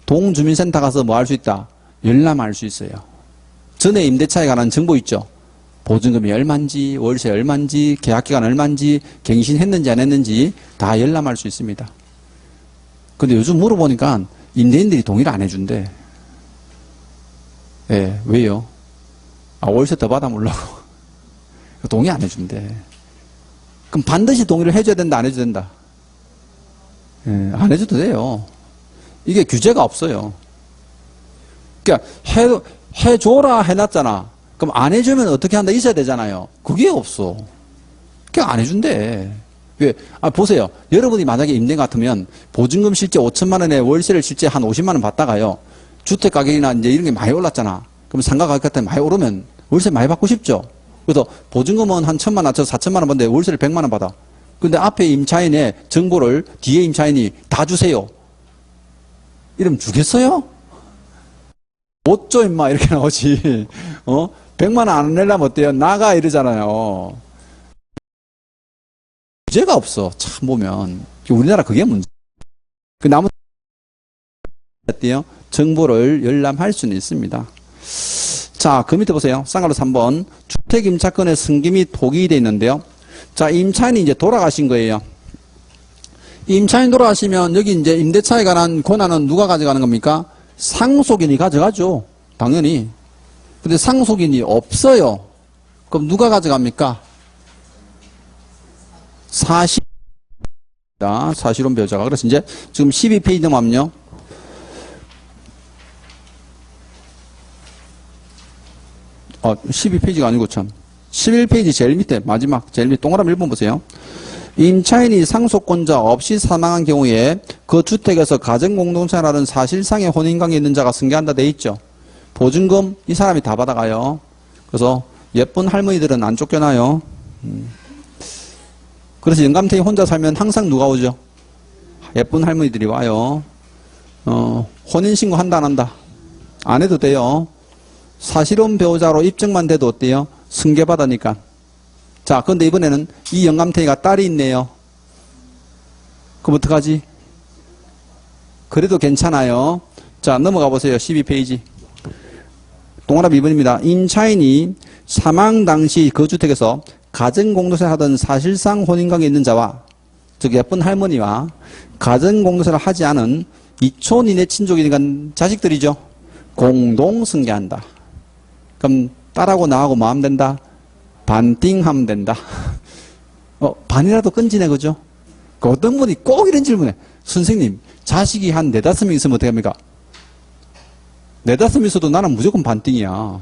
동주민센터 가서 뭐 할 수 있다? 열람할 수 있어요. 전에 임대차에 관한 정보 있죠. 보증금이 얼마인지, 월세 얼마인지, 계약기간 얼마인지, 갱신했는지 안 했는지 다 열람할 수 있습니다. 근데 요즘 물어보니까 임대인들이 동의를 안 해준대. 예, 왜요? 아, 월세 더 받아물라고. 동의 안 해준대. 그럼 반드시 동의를 해줘야 된다, 안 해줘야 된다? 예, 안 해줘도 돼요. 이게 규제가 없어요. 그러니까 해줘라 해놨잖아. 그럼 안 해주면 어떻게 한다 있어야 되잖아요. 그게 없어. 그냥 안 해준대. 왜? 아, 보세요. 여러분이 만약에 임대 같으면 보증금 실제 5천만 원에 월세를 실제 한 50만 원 받다가요. 주택 가격이나 이제 이런 게 많이 올랐잖아. 그럼 상가 가격 같은 게 많이 오르면 월세 많이 받고 싶죠. 그래서 보증금은 한 1,000만 원, 낮춰서 4천만 원 받는데 월세를 100만 원 받아. 근데 앞에 임차인의 정보를 뒤에 임차인이 다 주세요. 이러면 주겠어요? 못 줘, 임마. 이렇게 나오지. 100만 원 안 내려면 어때요? 나가 이러잖아요. 문제가 없어. 참 보면. 우리나라 그게 문제. 그 나머지 어때요? 정보를 열람할 수는 있습니다. 자, 그 밑에 보세요. 쌍괄호 3번. 주택임차권의 승계 및 포기이 되어 있는데요. 자, 임차인이 이제 돌아가신 거예요. 임차인 돌아가시면 여기 이제 임대차에 관한 권한은 누가 가져가는 겁니까? 상속인이 가져가죠. 당연히. 근데 상속인이 없어요. 그럼 누가 가져갑니까? 사실혼 배우자가. 그래서 이제 지금 12페이지 넘어가면요. 12페이지가 아니고 참. 11페이지 제일 밑에 마지막 제일 밑에 동그라미 1번 보세요. 임차인이 상속권자 없이 사망한 경우에 그 주택에서 가정공동생활하는 사실상의 혼인관계 있는 자가 승계한다 돼 있죠. 보증금 이 사람이 다 받아가요. 그래서 예쁜 할머니들은 안 쫓겨나요. 그래서 영감탱이 혼자 살면 항상 누가 오죠? 예쁜 할머니들이 와요. 혼인신고 한다 안 한다? 안 해도 돼요. 사실혼 배우자로 입증만 돼도 어때요? 승계받으니까. 자, 그런데 이번에는 이 영감탱이가 딸이 있네요. 그럼 어떡하지? 그래도 괜찮아요. 자, 넘어가 보세요. 12페이지. 동그라미 2번입니다. 임차인이 사망 당시 그 주택에서 가정공동생활 하던 사실상 혼인관계 있는 자와, 즉 예쁜 할머니와 가정공동생활을 하지 않은 이촌 이내 친족이니까 자식들이죠. 공동승계한다. 그럼 딸하고 나하고 뭐 하면 된다? 반띵하면 된다. 반이라도 끈지네, 그죠? 그 어떤 분이 꼭 이런 질문해. 선생님, 자식이 한 4, 5명 있으면 어떻게 합니까? 4, 5명 있어도 나는 무조건 반띵이야.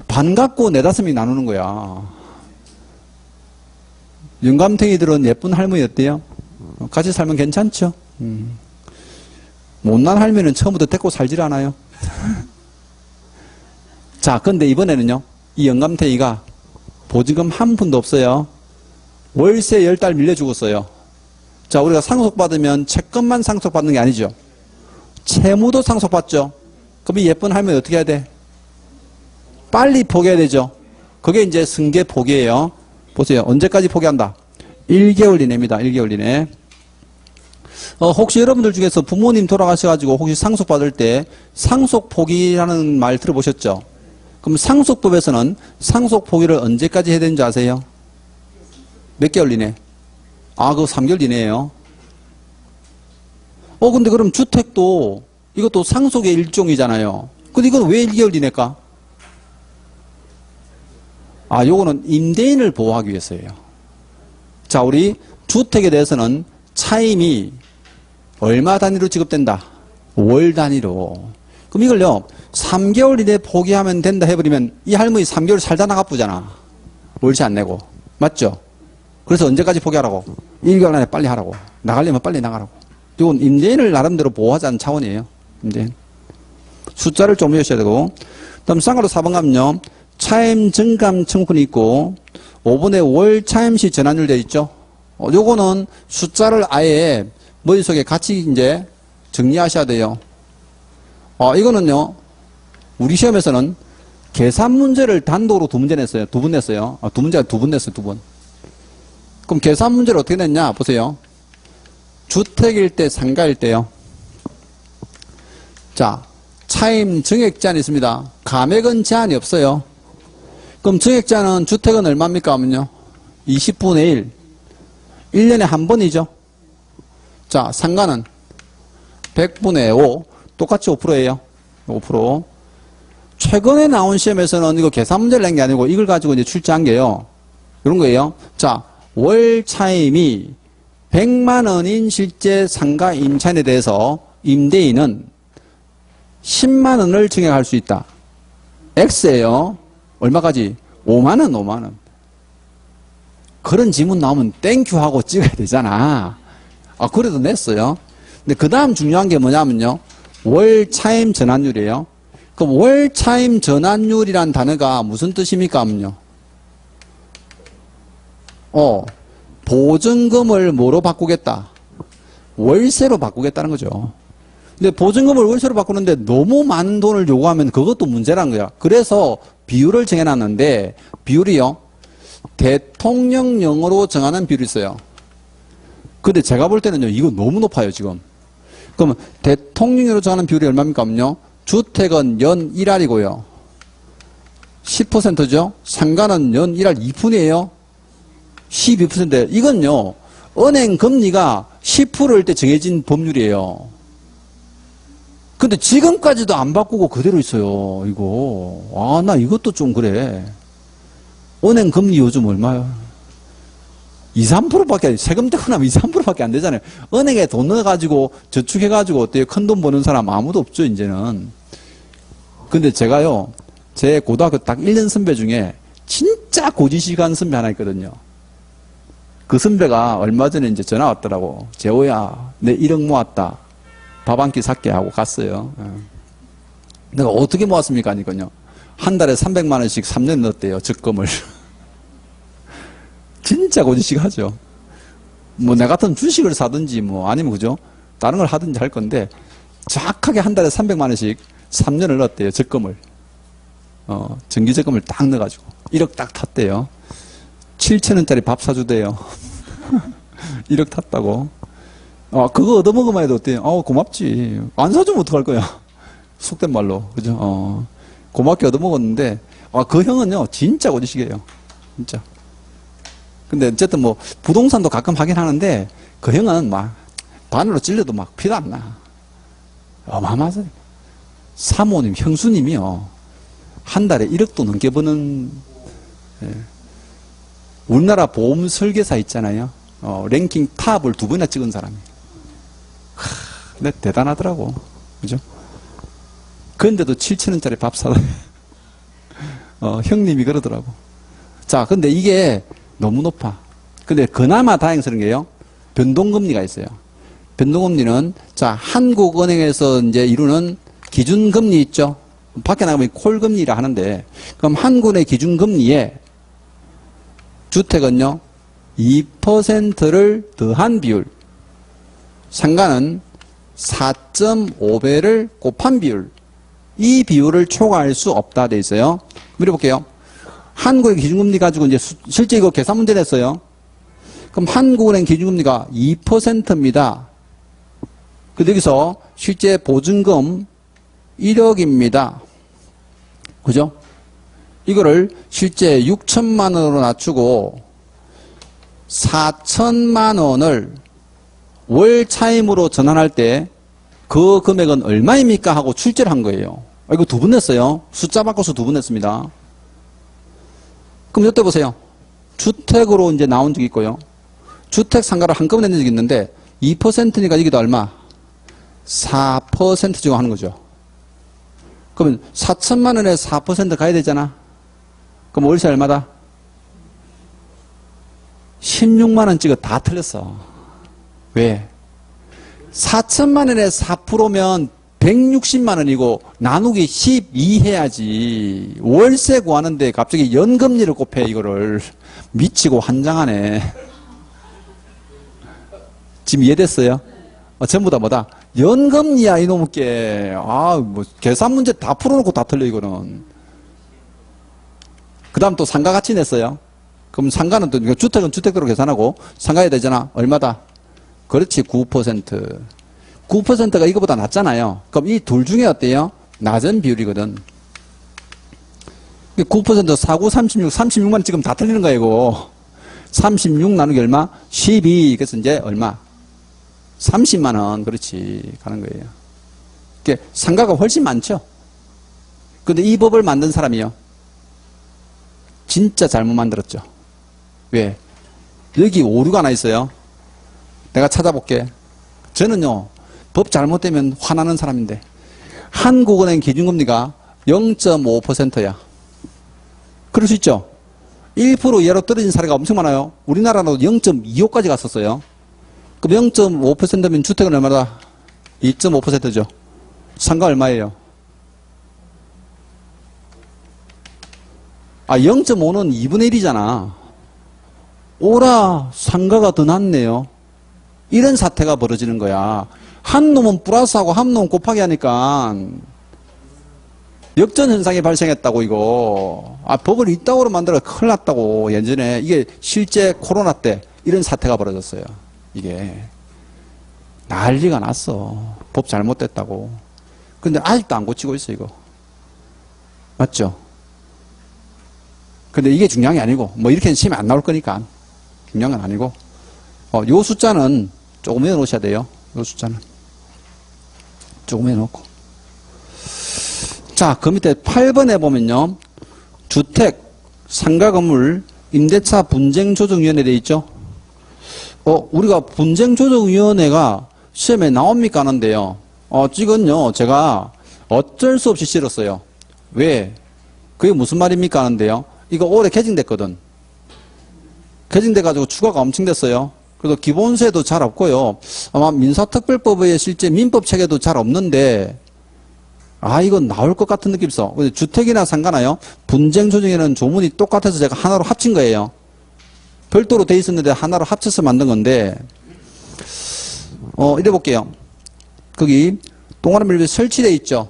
반 갖고 4, 5명이 나누는 거야. 영감탱이들은 예쁜 할머니 어때요? 같이 살면 괜찮죠? 못난 할머니는 처음부터 데리고 살질 않아요. 자, 근데 이번에는요, 이 영감탱이가 보증금 한 푼도 없어요. 월세 10달 밀려 죽었어요. 자, 우리가 상속받으면 채권만 상속받는 게 아니죠. 채무도 상속받죠. 그럼 이 예쁜 할머니 어떻게 해야 돼? 빨리 포기해야 되죠. 그게 이제 승계 포기예요. 보세요. 언제까지 포기한다? 1개월 이내입니다. 1개월 이내. 혹시 여러분들 중에서 부모님 돌아가셔가지고 혹시 상속받을 때 상속 포기라는 말 들어보셨죠? 그럼 상속법에서는 상속 포기를 언제까지 해야 되는지 아세요? 몇 개월 이내? 그거 3개월 이내예요. 근데 그럼 주택도 이것도 상속의 일종이잖아요. 근데 이건 왜 1개월 이내일까? 요거는 임대인을 보호하기 위해서예요. 자, 우리 주택에 대해서는 차임이 얼마 단위로 지급된다? 월 단위로. 그럼 이걸요, 3개월 이내에 포기하면 된다 해버리면 이 할머니 3개월 살다 나가쁘잖아. 월세 안 내고. 맞죠? 그래서 언제까지 포기하라고? 1개월 안에 빨리 하라고. 나가려면 빨리 나가라고. 이건 임대인을 나름대로 보호하자는 차원이에요. 임대인. 숫자를 좀 외우셔야 되고. 다음 쌍괄호 4번 가면요. 차임 증감 청구권이 있고 5번에 월 차임시 전환율 되어 있죠. 요거는 숫자를 아예 머릿속에 같이 이제 정리하셔야 돼요. 이거는요, 우리 시험에서는 계산 문제를 단독으로 2문제 냈어요. 2분 냈어요. 2문제가 2분 냈어요. 2분. 그럼 계산 문제를 어떻게 냈냐? 보세요. 주택일 때, 상가일 때요. 자, 차임 증액 제한이 있습니다. 감액은 제한이 없어요. 그럼 증액 제한은 주택은 얼마입니까? 하면요. 20분의 1. 1년에 한 번이죠. 자, 상가는 100분의 5. 똑같이 5%예요. 5%. 최근에 나온 시험에서는 이거 계산 문제를 낸 게 아니고 이걸 가지고 이제 출제한 게요. 이런 거예요. 자, 월 차임이 100만 원인 실제 상가 임차인에 대해서 임대인은 10만 원을 증액할 수 있다. X예요. 얼마까지? 5만 원, 5만 원. 그런 지문 나오면 땡큐 하고 찍어야 되잖아. 그래도 냈어요. 근데 그 다음 중요한 게 뭐냐면요. 월 차임 전환율이에요. 그럼 월 차임 전환율이란 단어가 무슨 뜻입니까? 하면요. 보증금을 뭐로 바꾸겠다? 월세로 바꾸겠다는 거죠. 근데 보증금을 월세로 바꾸는데 너무 많은 돈을 요구하면 그것도 문제란 거야. 그래서 비율을 정해놨는데, 비율이요. 대통령령으로 정하는 비율이 있어요. 근데 제가 볼 때는요, 이거 너무 높아요, 지금. 그러면 대통령령으로 정하는 비율이 얼마입니까? 하면요. 주택은 연 1할이고요. 10%죠? 상가는 연 1할 2푼이에요. 12%. 이건요, 은행 금리가 10%일 때 정해진 법률이에요. 근데 지금까지도 안 바꾸고 그대로 있어요, 이거. 나 이것도 좀 그래. 은행 금리 요즘 얼마야? 2, 3%밖에, 세금 떼고 나면 2, 3%밖에 안 되잖아요. 은행에 돈 넣어가지고, 저축해가지고, 어때요? 큰 돈 버는 사람 아무도 없죠, 이제는. 근데 제가요, 제 고등학교 딱 1년 선배 중에, 진짜 고지식한 선배 하나 있거든요. 그 선배가 얼마 전에 이제 전화 왔더라고. 재호야, 내 1억 모았다. 밥 한 끼 살게 하고 갔어요. 내가 어떻게 모았습니까? 하니까요. 한 달에 300만 원씩 3년 넣었대요, 적금을. 진짜 고지식 하죠. 뭐, 내 같은 주식을 사든지, 뭐, 아니면 그죠? 다른 걸 하든지 할 건데, 정확하게 한 달에 300만 원씩 3년을 넣었대요, 적금을. 정기적금을 딱 넣어가지고. 1억 딱 탔대요. 7,000원짜리 밥 사주대요. 1억 탔다고. 그거 얻어먹으면 해도 어때요? 고맙지. 안 사주면 어떡할 거야? 속된 말로. 그죠? 고맙게 얻어먹었는데, 그 형은요, 진짜 고지식이에요. 진짜. 근데 어쨌든 뭐, 부동산도 가끔 하긴 하는데, 그 형은 막, 바늘로 찔러도 막 피도 안 나. 어마어마하죠. 사모님, 형수님이요. 한 달에 1억도 넘게 버는, 예. 우리나라 보험 설계사 있잖아요. 랭킹 탑을 2번이나 찍은 사람이. 근데 대단하더라고. 그죠? 그런데도 7,000원짜리 밥 사다. 형님이 그러더라고. 자, 근데 이게 너무 높아. 근데 그나마 다행스러운 게요. 변동금리가 있어요. 변동금리는, 자, 한국은행에서 이제 이루는 기준금리 있죠? 밖에 나가면 콜금리라 하는데, 그럼 한국의 기준금리에 주택은요, 2%를 더한 비율, 상가는 4.5배를 곱한 비율, 이 비율을 초과할 수 없다 돼 있어요. 물어볼게요. 한국의 기준금리 가지고 이제 실제 이거 계산 문제 냈어요. 그럼 한국은행 기준금리가 2%입니다. 근데 여기서 실제 보증금 1억입니다. 그죠? 이거를 실제 6천만 원으로 낮추고 4천만 원을 월 차임으로 전환할 때 그 금액은 얼마입니까? 하고 출제를 한 거예요. 이거 2분 냈어요. 숫자 바꿔서 2분 냈습니다. 그럼 이때 보세요. 주택으로 이제 나온 적이 있고요. 주택 상가를 한꺼번에 낸 적이 있는데 2%니까 이게 더 얼마? 4% 지금 하는 거죠. 그러면 4천만 원에 4% 가야 되잖아. 그럼 월세 얼마다? 16만 원 찍어 다 틀렸어. 왜? 4천만 원에 4%면 160만 원이고 나누기 12 해야지. 월세 구하는데 갑자기 연금리를 곱해 이거를. 미치고 환장하네. 지금 이해됐어요? 전부 다 뭐다? 연금이야, 이놈의 게. 뭐, 계산 문제 다 풀어놓고 다 틀려, 이거는. 그 다음 또 상가 같이 냈어요. 그럼 상가는 또, 주택은 주택대로 계산하고, 상가해야 되잖아. 얼마다? 그렇지, 9%. 9%가 이거보다 낮잖아요. 그럼 이 둘 중에 어때요? 낮은 비율이거든. 9% 49, 36, 36만 지금 다 틀리는 거야, 이거. 36 나누기 얼마? 12. 그래서 이제 얼마? 30만원. 그렇지. 가는 거예요. 이게 상가가 훨씬 많죠? 근데 이 법을 만든 사람이요. 진짜 잘못 만들었죠. 왜? 여기 오류가 하나 있어요. 내가 찾아볼게. 저는요, 법 잘못되면 화나는 사람인데, 한국은행 기준금리가 0.5%야. 그럴 수 있죠? 1% 이하로 떨어진 사례가 엄청 많아요. 우리나라도 0.25까지 갔었어요. 그럼 0.5%면 주택은 얼마다? 2.5%죠. 상가 얼마예요? 0.5는 2분의 1이잖아. 오라, 상가가 더 낫네요. 이런 사태가 벌어지는 거야. 한 놈은 플러스하고 한 놈은 곱하기 하니까 역전 현상이 발생했다고, 이거. 법을 이따구로 만들어 큰일 났다고, 예전에. 이게 실제 코로나 때 이런 사태가 벌어졌어요. 이게. 난리가 났어. 법 잘못됐다고. 근데 아직도 안 고치고 있어, 이거. 맞죠? 근데 이게 중요한 게 아니고, 뭐 이렇게 시험에 안 나올 거니까. 중요한 건 아니고. 요 숫자는 조금 외워놓으셔야 돼요. 요 숫자는. 조금 외워놓고. 자, 그 밑에 8번에 보면요. 주택, 상가 건물, 임대차 분쟁조정위원회 돼 있죠? 우리가 분쟁조정위원회가 시험에 나옵니까? 하는데요. 지금요, 제가 어쩔 수 없이 실었어요. 왜? 그게 무슨 말입니까? 하는데요. 이거 올해 개정됐거든. 개정돼가지고 추가가 엄청 됐어요. 그래서 기본세도 잘 없고요. 아마 민사특별법의 실제 민법 체계도 잘 없는데, 이건 나올 것 같은 느낌이 있어. 주택이나 상가나요? 분쟁조정에는 조문이 똑같아서 제가 하나로 합친 거예요. 별도로 돼 있었는데 하나로 합쳐서 만든 건데, 이래 볼게요. 거기, 동아리밀에 설치되어 있죠.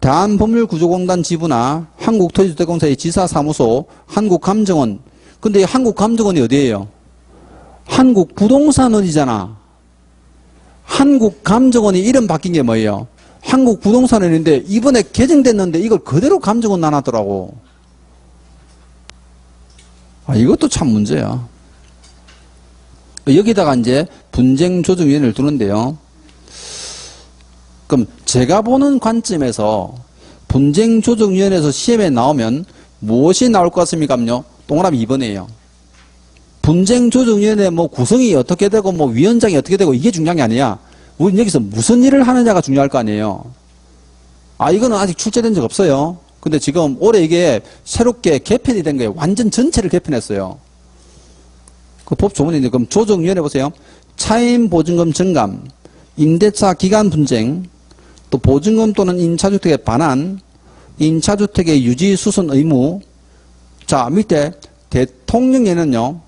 대한법률구조공단 지부나 한국토지주택공사의 지사사무소, 한국감정원. 근데 이 한국감정원이 어디예요? 한국부동산원이잖아. 한국감정원이 이름 바뀐 게 뭐예요? 한국부동산원인데 이번에 개정됐는데 이걸 그대로 감정원 나눴더라고. 이것도 참 문제야. 여기다가 이제 분쟁조정위원회를 두는데요. 그럼 제가 보는 관점에서 분쟁조정위원회에서 시험에 나오면 무엇이 나올 것 같습니까요? 동그라미 2번이에요. 분쟁조정위원회 뭐 구성이 어떻게 되고 뭐 위원장이 어떻게 되고 이게 중요한 게 아니야. 우린 여기서 무슨 일을 하느냐가 중요할 거 아니에요. 이거는 아직 출제된 적 없어요. 근데 지금 올해 이게 새롭게 개편이 된 거예요. 완전 전체를 개편했어요. 그 법 조문인데, 그럼 조정위원회 보세요. 차임 보증금 증감, 임대차 기간 분쟁, 또 보증금 또는 임차주택의 반환, 임차주택의 유지 수선 의무. 자, 밑에 대통령에는요,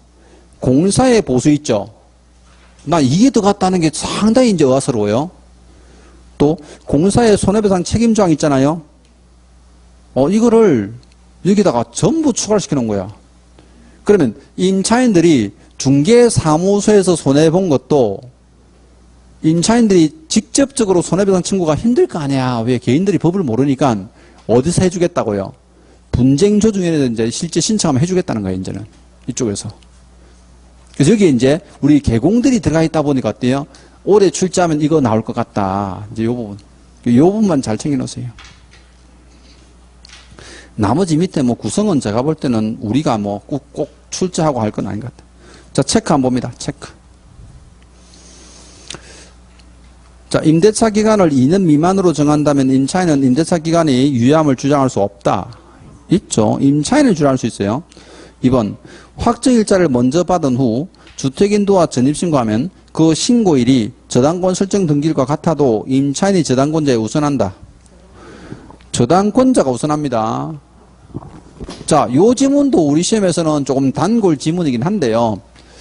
공사의 보수 있죠. 나 이게 들어갔다는 게 상당히 이제 의아스러워요. 또 공사의 손해배상 책임조항 있잖아요. 이거를 여기다가 전부 추가를 시켜놓은 거야. 그러면 임차인들이 중개사무소에서 손해본 것도 임차인들이 직접적으로 손해배상 청구가 힘들 거 아니야. 왜? 개인들이 법을 모르니까 어디서 해주겠다고요? 분쟁조정위원회에서 이제 실제 신청하면 해주겠다는 거예요, 이제는. 이쪽에서. 그래서 여기 이제 우리 개공들이 들어가 있다 보니까 어때요? 올해 출제하면 이거 나올 것 같다. 이제 요 부분. 요 부분만 잘 챙겨놓으세요. 나머지 밑에 뭐 구성은 제가 볼 때는 우리가 뭐 꼭 출제하고 할 건 아닌 것 같아요. 자, 체크 한번 봅니다. 체크. 자, 임대차 기간을 2년 미만으로 정한다면 임차인은 임대차 기간이 유예함을 주장할 수 없다. 있죠. 임차인을 주장할 수 있어요. 2번. 확정일자를 먼저 받은 후 주택인도와 전입신고하면 그 신고일이 저당권 설정 등기일과 같아도 임차인이 저당권자에 우선한다. 저당권자가 우선합니다. 자, 요 지문도 우리 시험에서는 조금 단골 지문이긴 한데요.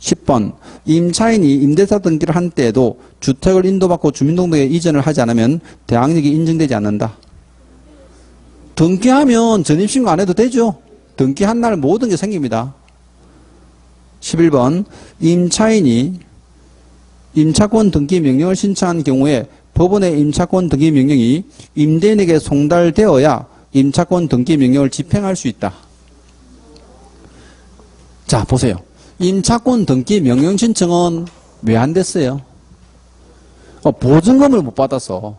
10번 임차인이 임대차 등기를 한 때에도 주택을 인도받고 주민등록에 이전을 하지 않으면 대항력이 인정되지 않는다. 등기하면 전입신고 안 해도 되죠. 등기한 날 모든 게 생깁니다. 11번 임차인이 임차권 등기 명령을 신청한 경우에 법원의 임차권 등기 명령이 임대인에게 송달되어야 임차권 등기 명령을 집행할 수 있다. 자, 보세요. 임차권 등기 명령 신청은 왜 안 됐어요? 보증금을 못 받아서.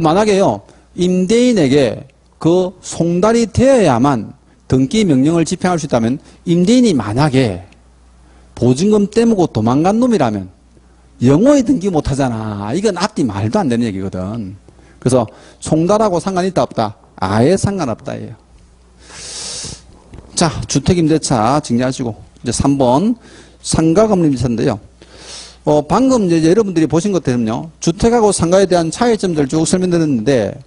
만약에요, 임대인에게 그 송달이 되어야만 등기 명령을 집행할 수 있다면, 임대인이 만약에 보증금 떼먹고 도망간 놈이라면 영호에 등기 못 하잖아. 이건 앞뒤 말도 안 되는 얘기거든. 그래서 송달하고 상관 있다 없다? 아예 상관없다 예요. 자, 주택임대차 정리하시고 이제 3번 상가금리임대차인데요. 방금 이제 여러분들이 보신 것처럼요, 주택하고 상가에 대한 차이점들 쭉 설명드렸는데,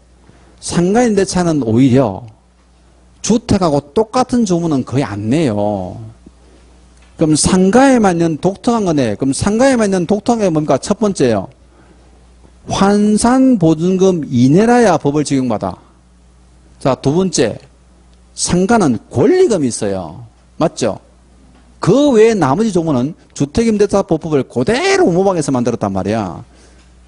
상가임대차는 오히려 주택하고 똑같은 조문은 거의 안 내요. 그럼 상가에만 있는 독특한 거네. 그럼 상가에만 있는 독특한 게 뭡니까? 첫 번째요, 환산보증금 이내라야 법을 적용받아. 자, 두 번째, 상가는 권리금이 있어요. 맞죠? 그 외에 나머지 조문은 주택임대차법을 그대로 모방해서 만들었단 말이야.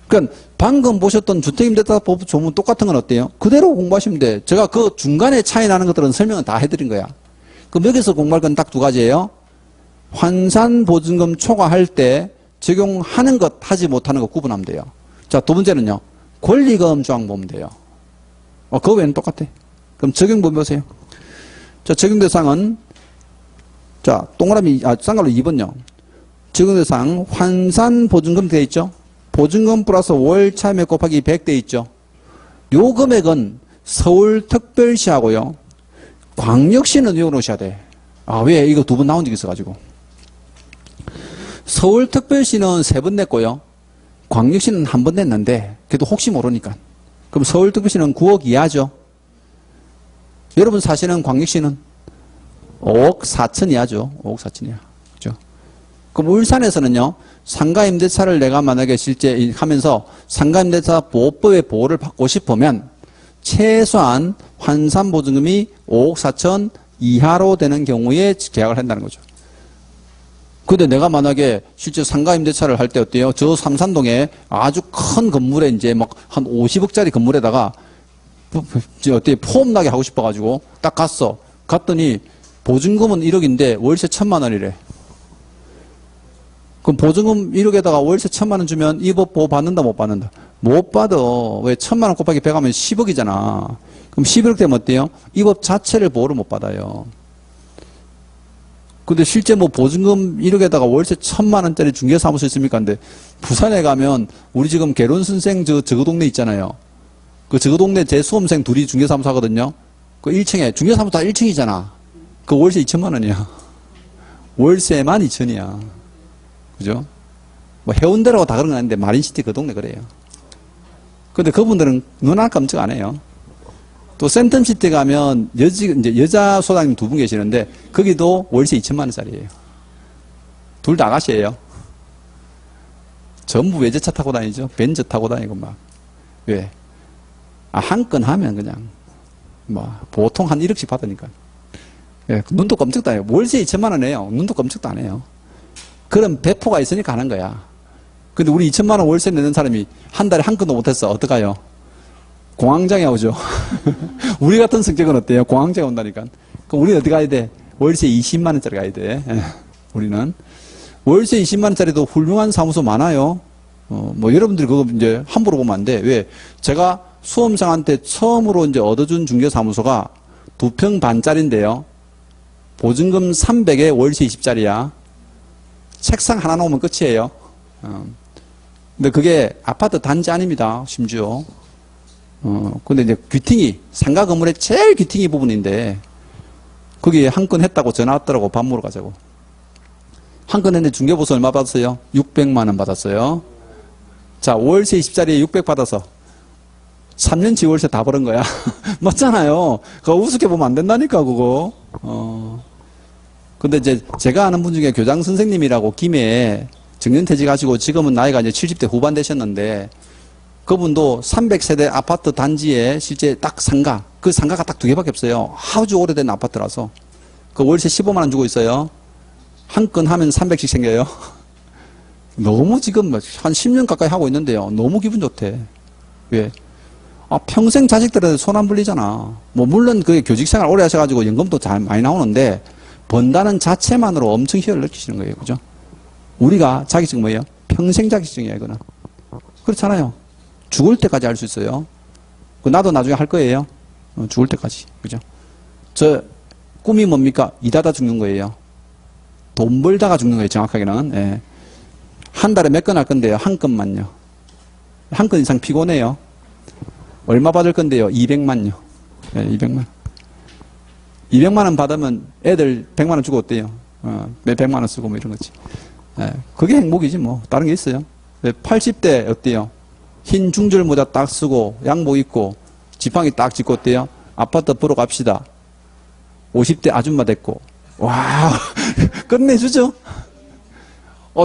그러니까 방금 보셨던 주택임대차법 조문 똑같은 건 어때요? 그대로 공부하시면 돼. 제가 그 중간에 차이 나는 것들은 설명은 다 해드린 거야. 그럼 여기서 공부할 건 딱 두 가지예요. 환산보증금 초과할 때 적용하는 것, 하지 못하는 것 구분하면 돼요. 자, 두 번째는요, 권리금 조항 보면 돼요. 그거 외에는 똑같아. 그럼 적용법 보세요. 자, 적용대상은, 자, 동그라미, 쌍괄로 2번요. 적용대상, 환산보증금 되어 있죠? 보증금 플러스 월 차임액 곱하기 100 되어 있죠? 요 금액은 서울특별시하고요, 광역시는 외워놓으셔야 돼. 왜? 이거 두 번 나온 적이 있어가지고. 서울특별시는 3번 냈고요, 광역시는 한 번 냈는데, 그래도 혹시 모르니까. 그럼 서울특별시는 9억 이하죠? 여러분 사시는 광역시는 5억 4천 이하죠. 5억 4천 이하. 그죠? 그럼 울산에서는요, 상가임대차를 내가 만약에 실제 하면서 상가임대차 보호법의 보호를 받고 싶으면 최소한 환산보증금이 5억 4천 이하로 되는 경우에 계약을 한다는 거죠. 근데 내가 만약에 실제 상가임대차를 할 때 어때요? 저 삼산동에 아주 큰 건물에 이제 막 한 50억짜리 건물에다가 어떻게 폼나게 하고 싶어가지고 딱 갔어. 갔더니 보증금은 1억인데 월세 1,000만 원이래. 그럼 보증금 1억에다가 월세 1,000만 원 주면 이 법 보호 받는다 못 받는다? 못 받아. 왜 1,000만 원 곱하기 100 하면 10억이잖아. 그럼 11억 되면 어때요? 이 법 자체를 보호를 못 받아요. 근데 실제 뭐 보증금 1억에다가 월세 1,000만 원짜리 중개사무소 있습니까? 근데 부산에 가면 우리 지금 개론선생 저거 동네 있잖아요. 그 저거 동네 제 수험생 둘이 중개사무소 하거든요. 그 1층에 중개사무소 다 1층이잖아. 그 월세 2천만 원이야. 월세만 2천이야. 그죠? 뭐 해운대라고 다 그런 건 아닌데 마린시티 그 동네 그래요. 근데 그분들은 눈 하나 깜짝 안 해요. 또 센텀시티 가면 이제 여자 소장님 2분 계시는데 거기도 월세 2천만 원짜리예요. 둘 다 아가씨예요. 전부 외제차 타고 다니죠. 벤츠 타고 다니고 막. 왜? 한 건 하면 그냥 뭐 보통 한 1억씩 받으니까. 예, 눈도 깜짝도 안 해요. 월세 2천만 원 해요. 눈도 깜짝도 안 해요. 그런 배포가 있으니까 하는 거야. 근데 우리 2천만 원 월세 내는 사람이 한 달에 한 건도 못했어. 어떡해요? 공황장애 오죠. 우리 같은 성격은 어때요? 공황장애 온다니까. 그럼 우리는 어디 가야 돼? 월세 20만 원짜리 가야 돼. 우리는. 월세 20만 원짜리도 훌륭한 사무소 많아요. 뭐 여러분들이 그거 이제 함부로 보면 안 돼. 왜? 제가 수험생한테 처음으로 이제 얻어준 중개사무소가 2평 반짜리인데요. 보증금 300에 월세 20짜리야. 책상 하나 놓으면 끝이에요. 근데 그게 아파트 단지 아닙니다. 심지어. 근데 이제 귀퉁이, 상가 건물의 제일 귀퉁이 부분인데, 거기에 한 건 했다고 전화 왔더라고, 밥 먹으러 가자고. 한 건 했는데 중개보수 얼마 받았어요? 600만 원 받았어요. 자, 월세 20짜리에 600 받아서 3년치 월세 다 벌은 거야. 맞잖아요. 그거 우습게 보면 안 된다니까, 그거. 근데 이제 제가 아는 분 중에 교장 선생님이라고 김해에 정년퇴직하시고 지금은 나이가 이제 70대 후반 되셨는데 그분도 300세대 아파트 단지에 실제 딱 상가, 그 상가가 딱 2개밖에 없어요. 아주 오래된 아파트라서. 그 월세 15만 원 주고 있어요. 한 건 하면 300씩 생겨요. 너무 지금 한 10년 가까이 하고 있는데요. 너무 기분 좋대. 왜? 아, 평생 자식들한테 손 안 불리잖아. 뭐, 물론 그 교직 생활 오래 하셔가지고 연금도 잘 많이 나오는데, 번다는 자체만으로 엄청 희열을 느끼시는 거예요. 그죠? 우리가 자격증 뭐예요? 평생 자격증이에요, 이거는. 그렇잖아요. 죽을 때까지 할 수 있어요. 나도 나중에 할 거예요. 죽을 때까지. 그죠? 저, 꿈이 뭡니까? 일하다 죽는 거예요. 돈 벌다가 죽는 거예요, 정확하게는. 예. 한 달에 몇 건 할 건데요? 한 건만요. 한 건 이상 피곤해요. 얼마 받을 건데요? 200만요. 예, 200만. 200만 원 받으면 애들 100만 원 주고 어때요? 매 100만 원 쓰고 뭐 이런 거지. 예, 그게 행복이지 뭐. 다른 게 있어요. 80대 어때요? 흰 중절 모자 딱 쓰고 양복 입고 지팡이 딱 짚고 어때요? 아파트 보러 갑시다. 50대 아줌마 됐고. 와, 끝내주죠?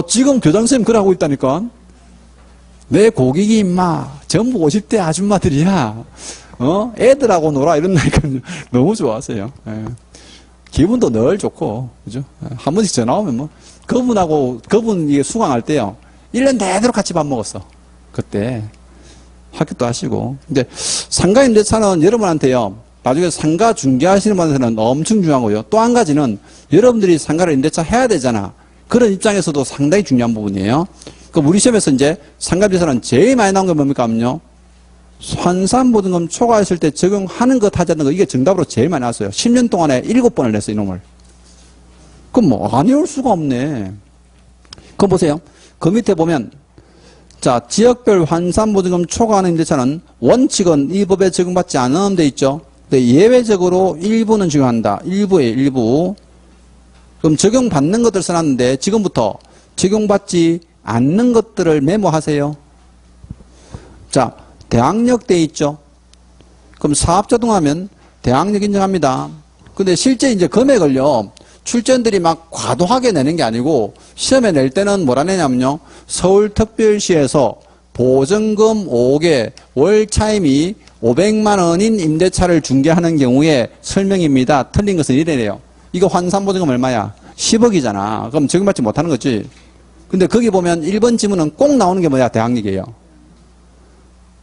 지금 교장선생님 그러고 있다니까? 내 고객이 임마, 전부 50대 아줌마들이야. 애들하고 놀아. 이런다니까 너무 좋아하세요. 예. 기분도 늘 좋고, 그죠? 한 번씩 전화 오면 뭐, 그분 이게 수강할 때요. 1년 내도록 같이 밥 먹었어. 그때. 학교도 하시고. 근데 상가 임대차는 여러분한테요. 나중에 상가 중개하시는 분한테는 엄청 중요한 거예요. 또 한 가지는 여러분들이 상가를 임대차 해야 되잖아. 그런 입장에서도 상당히 중요한 부분이에요. 그럼 우리 시험에서 이제 상가임대차는 제일 많이 나온 게 뭡니까? 하면요. 환산보증금 초과했을 때 적용하는 것 하지 않는 거 이게 정답으로 제일 많이 나왔어요. 10년 동안에 7번을 냈어요. 이놈을. 그럼 뭐 안 외울 수가 없네. 그럼 보세요. 그 밑에 보면 자, 지역별 환산보증금 초과하는 임대차는 원칙은 이 법에 적용받지 않은 데 있죠. 근데 예외적으로 일부는 적용한다. 일부에 일부. 그럼 적용받는 것들 써놨는데 지금부터 적용받지 않는 것들을 메모하세요. 자, 대항력 돼 있죠. 그럼 사업자동하면 대항력 인정합니다. 근데 실제 이제 금액을요. 출전들이 막 과도하게 내는 게 아니고 시험에 낼 때는 뭐라 내냐면요. 서울특별시에서 보증금 5개 월 차임이 500만 원인 임대차를 중개하는 경우에 설명입니다. 틀린 것은 이래요. 이거 환산보증금 얼마야? 10억이잖아. 그럼 적용받지 못하는 거지. 근데 거기 보면 1번 지문은 꼭 나오는 게 뭐야? 대항력이에요.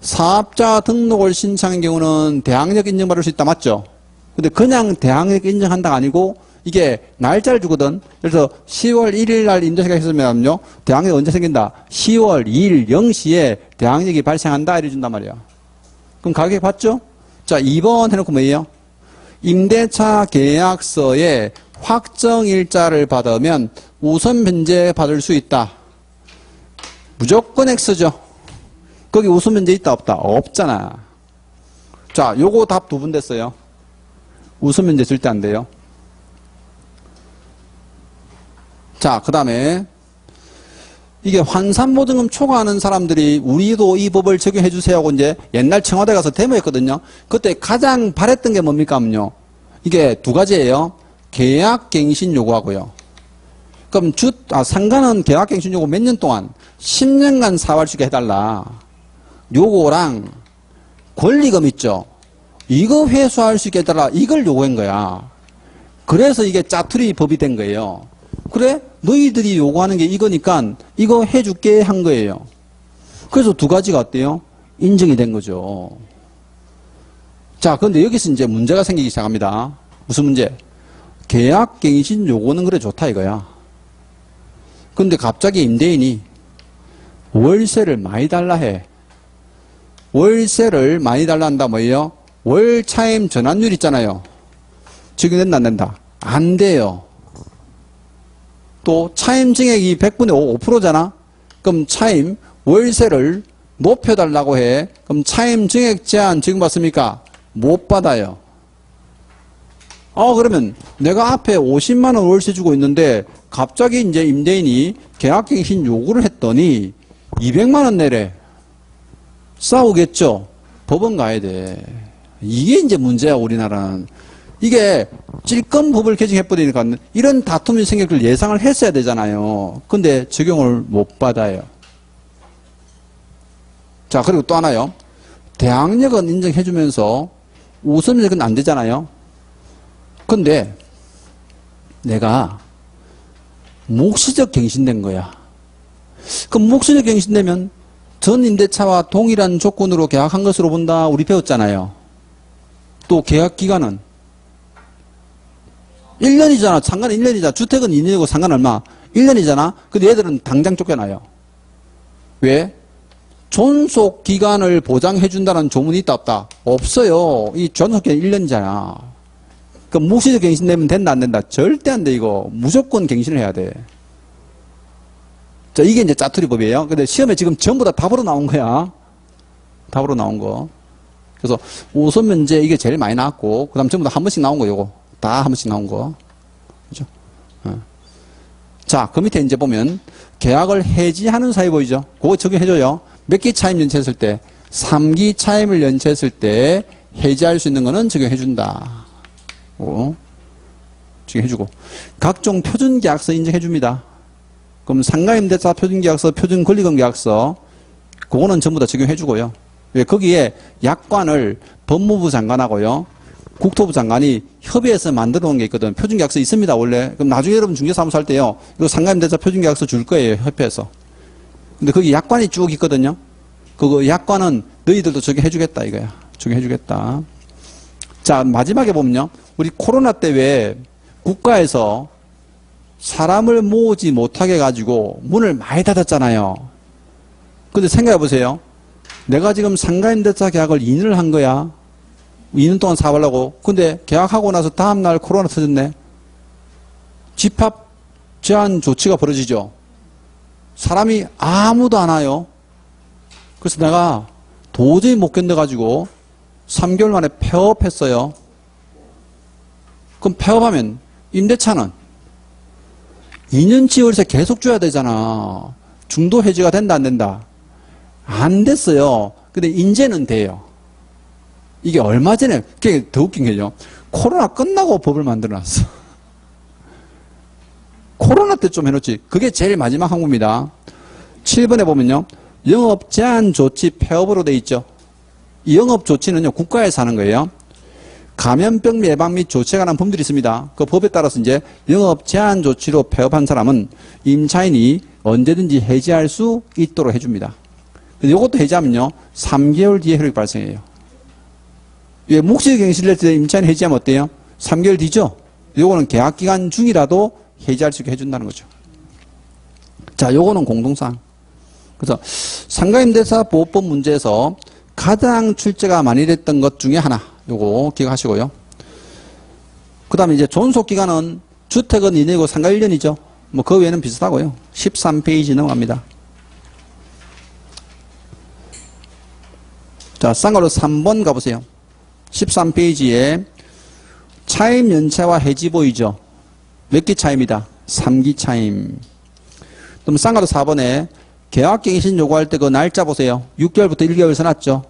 사업자 등록을 신청한 경우는 대항력 인정받을 수 있다. 맞죠? 근데 그냥 대항력 인정한다가 아니고 이게 날짜를 주거든. 그래서 10월 1일 날 임대차가 있으면요. 대항력이 언제 생긴다? 10월 2일 0시에 대항력이 발생한다. 이래 준단 말이야. 그럼 가격 봤죠? 자, 2번 해놓고 뭐예요? 임대차 계약서에 확정일자를 받으면 우선 변제 받을 수 있다. 무조건 X죠. 거기 우선 변제 있다 없다? 없잖아. 자, 요거 답 2분 됐어요. 우선 변제 절대 안 돼요. 자, 그 다음에 이게 환산보증금 초과하는 사람들이 우리도 이 법을 적용해 주세요 하고 이제 옛날 청와대 가서 데모했거든요. 그때 가장 바랬던 게 뭡니까 하면요. 이게 2가지예요. 계약갱신 요구하고요. 그럼 상가는 계약갱신 요구 몇 년 동안? 10년간 사활 수 있게 해달라. 요거랑 권리금 있죠. 이거 회수할 수 있게 해달라. 이걸 요구한 거야. 그래서 이게 짜투리 법이 된 거예요. 그래? 너희들이 요구하는 게 이거니까 이거 해줄게 한 거예요. 그래서 2가지가 어때요? 인정이 된 거죠. 자, 그런데 여기서 이제 문제가 생기기 시작합니다. 무슨 문제? 계약갱신 요구는 그래 좋다 이거야. 근데 갑자기 임대인이 월세를 많이 달라 해. 월세를 많이 달라 한다 뭐예요? 월 차임 전환율 있잖아요. 적용된다 안 된다? 안 돼요. 또 차임 증액이 100분의 5%잖아. 그럼 차임 월세를 높여달라고 해. 그럼 차임 증액 제한 지금 받습니까? 못 받아요. 그러면 내가 앞에 50만 원 월세 주고 있는데 갑자기 이제 임대인이 계약갱신 요구를 했더니 200만 원 내래. 싸우겠죠. 법원 가야 돼. 이게 이제 문제야 우리나라는. 이게 찔끔법을 개정해버리니까 이런 다툼이 생길 걸 예상을 했어야 되잖아요. 근데 적용을 못 받아요. 자, 그리고 또 하나요. 대항력은 인정해주면서 우선력은 안 되잖아요. 근데 내가 묵시적 갱신된 거야. 그럼 묵시적 갱신되면 전 임대차와 동일한 조건으로 계약한 것으로 본다. 우리 배웠잖아요. 또 계약 기간은 1년이잖아. 상관은 1년이잖아. 주택은 2년이고 상관 얼마? 1년이잖아. 근데 얘들은 당장 쫓겨나요. 왜? 존속 기간을 보장해준다는 조문이 있다 없다? 없어요. 이 존속 기간 1년이잖아. 그럼 묵시적 갱신되면 된다 안 된다? 절대 안 돼. 이거 무조건 갱신을 해야 돼. 자, 이게 이제 짜투리법이에요. 근데 시험에 지금 전부 다 답으로 나온 거야. 답으로 나온 거. 그래서 우선 면제 이게 제일 많이 나왔고, 그 다음 전부 다 한 번씩 나온 거, 요거. 다 한 번씩 나온 거. 그죠? 자, 그 밑에 이제 보면, 계약을 해지하는 사유 보이죠? 그거 적용해줘요. 몇 기 차임 연체했을 때? 3기 차임을 연체했을 때 해지할 수 있는 거는 적용해준다. 적용해주고. 각종 표준계약서 인정해줍니다. 그럼 상가임대차 표준계약서, 표준권리금계약서, 그거는 전부 다 적용해주고요. 왜? 거기에 약관을 법무부 장관하고요, 국토부 장관이 협의해서 만들어 놓은 게 있거든. 표준계약서 있습니다, 원래. 그럼 나중에 여러분 중개사무소 할 때요, 이거 상가임대차 표준계약서 줄 거예요, 협회에서. 근데 거기 약관이 쭉 있거든요. 그거 약관은 너희들도 적용해주겠다, 이거야. 적용해주겠다. 자, 마지막에 보면요. 우리 코로나 때 왜 국가에서 사람을 모으지 못하게 해가지고 문을 많이 닫았잖아요. 근데 생각해 보세요. 내가 지금 상가임대차 계약을 2년을 한 거야. 2년 동안 사업하려고. 근데 계약하고 나서 다음날 코로나 터졌네. 집합 제한 조치가 벌어지죠. 사람이 아무도 안 와요. 그래서 내가 도저히 못 견뎌가지고 3개월 만에 폐업했어요. 그럼 폐업하면 임대차는 2년치 월세 계속 줘야 되잖아. 중도 해지가 된다 안 된다? 안 됐어요. 근데 이제는 돼요. 이게 얼마 전에, 그게 더 웃긴 게요. 코로나 끝나고 법을 만들어놨어. 코로나 때 좀 해놓지. 그게 제일 마지막 항목입니다. 7번에 보면요. 영업 제한 조치 폐업으로 돼 있죠. 이 영업 조치는요, 국가에서 하는 거예요. 감염병 예방 및 조치에 관한 법률이 있습니다. 그 법에 따라서 이제 영업 제한 조치로 폐업한 사람은 임차인이 언제든지 해지할 수 있도록 해줍니다. 근데 이것도 해지하면요, 3개월 뒤에 효력이 발생해요. 왜 묵시경실을 때 임차인 해지하면 어때요? 3개월 뒤죠? 요거는 계약 기간 중이라도 해지할 수 있게 해준다는 거죠. 자, 요거는 공동사항. 그래서 상가임대차 보호법 문제에서 가장 출제가 많이 됐던 것 중에 하나, 요거 기억하시고요. 그 다음에 이제 존속기간은 주택은 2년이고 상가 1년이죠. 뭐 그 외에는 비슷하고요. 13페이지 넘어갑니다. 자, 쌍가로 3번 가보세요. 13페이지에 차임 연체와 해지 보이죠? 몇 기 차임이다? 3기 차임. 그럼 쌍가로 4번에 계약갱신 요구할 때 그 날짜 보세요. 6개월부터 1개월 써놨죠?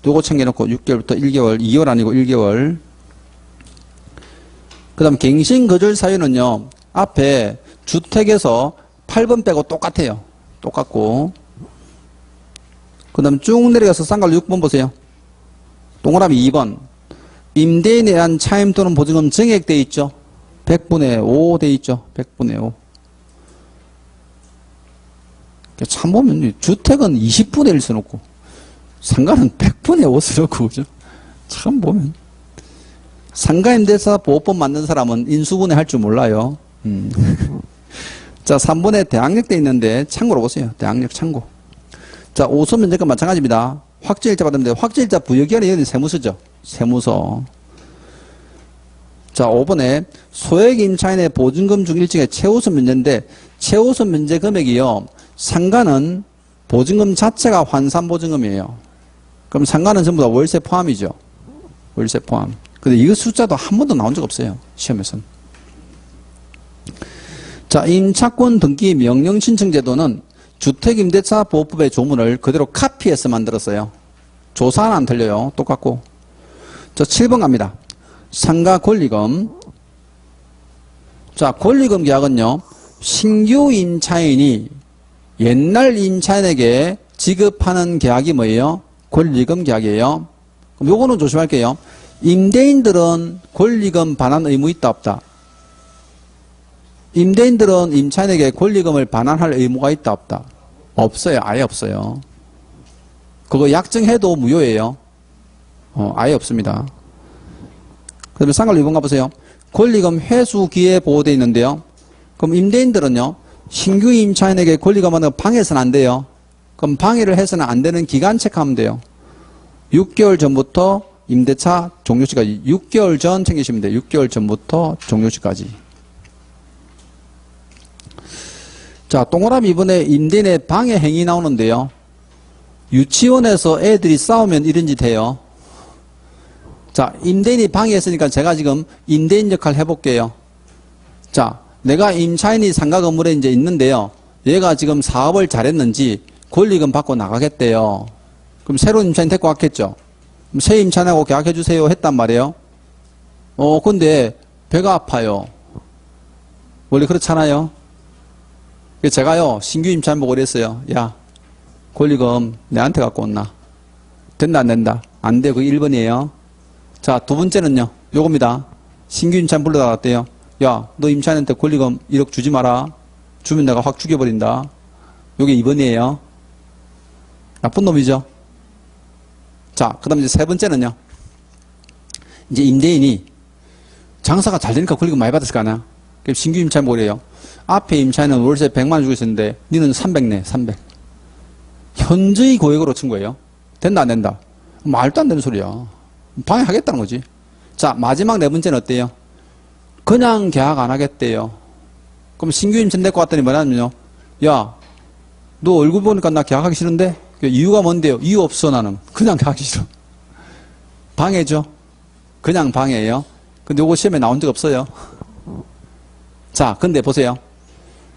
요거 챙겨놓고 6개월부터 1개월, 2개월 아니고 1개월. 그 다음 갱신 거절 사유는요, 앞에 주택에서 8번 빼고 똑같아요. 똑같고. 그 다음 쭉 내려가서 쌍가로 6번 보세요. 동그라미 2번. 임대인에 대한 차임 또는 보증금 증액돼 있죠? 100분의 5 돼 있죠? 100분의 5. 참 보면 주택은 20분의 1 써놓고 상가는 100분의 5 써놓고 그죠? 참 보면 상가임대차 보호법 만든 사람은 인수분해 할 줄 몰라요. 자, 3번에 대항력 돼 있는데 참고로 보세요. 대항력 참고. 자, 5선 면제과 마찬가지입니다. 확정일자 받았는데 확정일자 부여기한이 여기 세무서죠. 세무서. 자, 5번에 소액 임차인의 보증금 중 일정의 최우선 면제인데 최우선 면제 금액이요. 상가는 보증금 자체가 환산보증금이에요. 그럼 상가는 전부 다 월세 포함이죠. 월세 포함. 근데 이거 숫자도 한 번도 나온 적 없어요. 시험에서는. 자, 임차권 등기 명령 신청 제도는 주택임대차 보호법의 조문을 그대로 카피해서 만들었어요. 조사는 안 틀려요. 똑같고. 자, 7번 갑니다. 상가 권리금. 자, 권리금 계약은요, 신규 임차인이 옛날 임차인에게 지급하는 계약이 뭐예요? 권리금 계약이에요. 그럼 요거는 조심할게요. 임대인들은 권리금 반환 의무 있다 없다? 임대인들은 임차인에게 권리금을 반환할 의무가 있다 없다? 없어요. 아예 없어요. 그거 약정해도 무효예요. 아예 없습니다. 그 다음에 상가 2번 가보세요. 권리금 회수 기에 보호되어 있는데요. 그럼 임대인들은요, 신규 임차인에게 권리금을 방해해서는 안 돼요. 그럼 방해를 해서는 안 되는 기간 체크하면 돼요. 6개월 전부터 임대차 종료시까지. 6개월 전 챙기시면 돼요. 6개월 전부터 종료시까지. 자, 동그라미 이번에 임대인의 방해 행위 나오는데요. 유치원에서 애들이 싸우면 이런 짓 해요. 자, 임대인이 방해했으니까 제가 지금 임대인 역할 해볼게요. 자, 내가 임차인이 상가 건물에 이제 있는데요. 얘가 지금 사업을 잘했는지 권리금 받고 나가겠대요. 그럼 새로운 임차인 데리고 왔겠죠. 그럼 새 임차인하고 계약해주세요 했단 말이에요. 근데 배가 아파요. 원래 그렇잖아요. 제가요, 신규 임차인 보고 그랬어요. 야, 권리금 내한테 갖고 온나? 된다, 안 된다? 안 돼, 그게 1번이에요. 자, 두 번째는요, 요겁니다. 신규 임차인 불러다 갔대요. 야, 너 임차인한테 권리금 1억 주지 마라. 주면 내가 확 죽여버린다. 요게 2번이에요. 나쁜 놈이죠. 자, 그 다음 이제 세 번째는요. 이제 임대인이 장사가 잘 되니까 권리금 많이 받았을 거 아니야? 그럼 신규 임차인 보고 그래요. 앞에 임차인은 월세 100만 원 주고 있었는데, 니는 300 내, 300. 현저히 고액으로 친 거예요. 된다, 안 된다? 말도 안 되는 소리야. 방해하겠다는 거지. 자, 마지막 네 번째는 어때요? 그냥 계약 안 하겠대요. 그럼 신규 임차인 데리고 왔더니 뭐냐면요. 야, 너 얼굴 보니까 나 계약하기 싫은데? 이유가 뭔데요? 이유 없어, 나는. 그냥 계약하기 싫어. 방해죠. 그냥 방해예요. 근데 요거 시험에 나온 적 없어요. 자, 근데 보세요.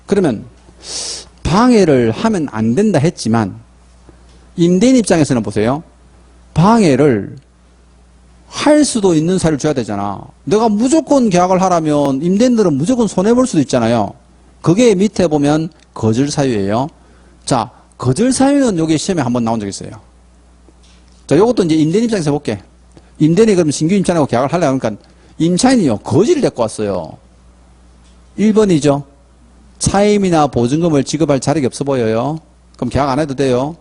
그러면 방해를 하면 안 된다 했지만 임대인 입장에서는 보세요. 방해를 할 수도 있는 사유를 줘야 되잖아. 내가 무조건 계약을 하라면 임대인들은 무조건 손해볼 수도 있잖아요. 그게 밑에 보면 거절 사유예요. 자, 거절 사유는 여기 시험에 한번 나온 적 있어요. 자, 요것도 이제 임대인 입장에서 볼게. 임대인이 그럼 신규 임차인하고 계약을 하려고 하니까 임차인이요, 거절을 데리고 왔어요. 1번이죠. 차임이나 보증금을 지급할 자력이 없어 보여요. 그럼 계약 안 해도 돼요.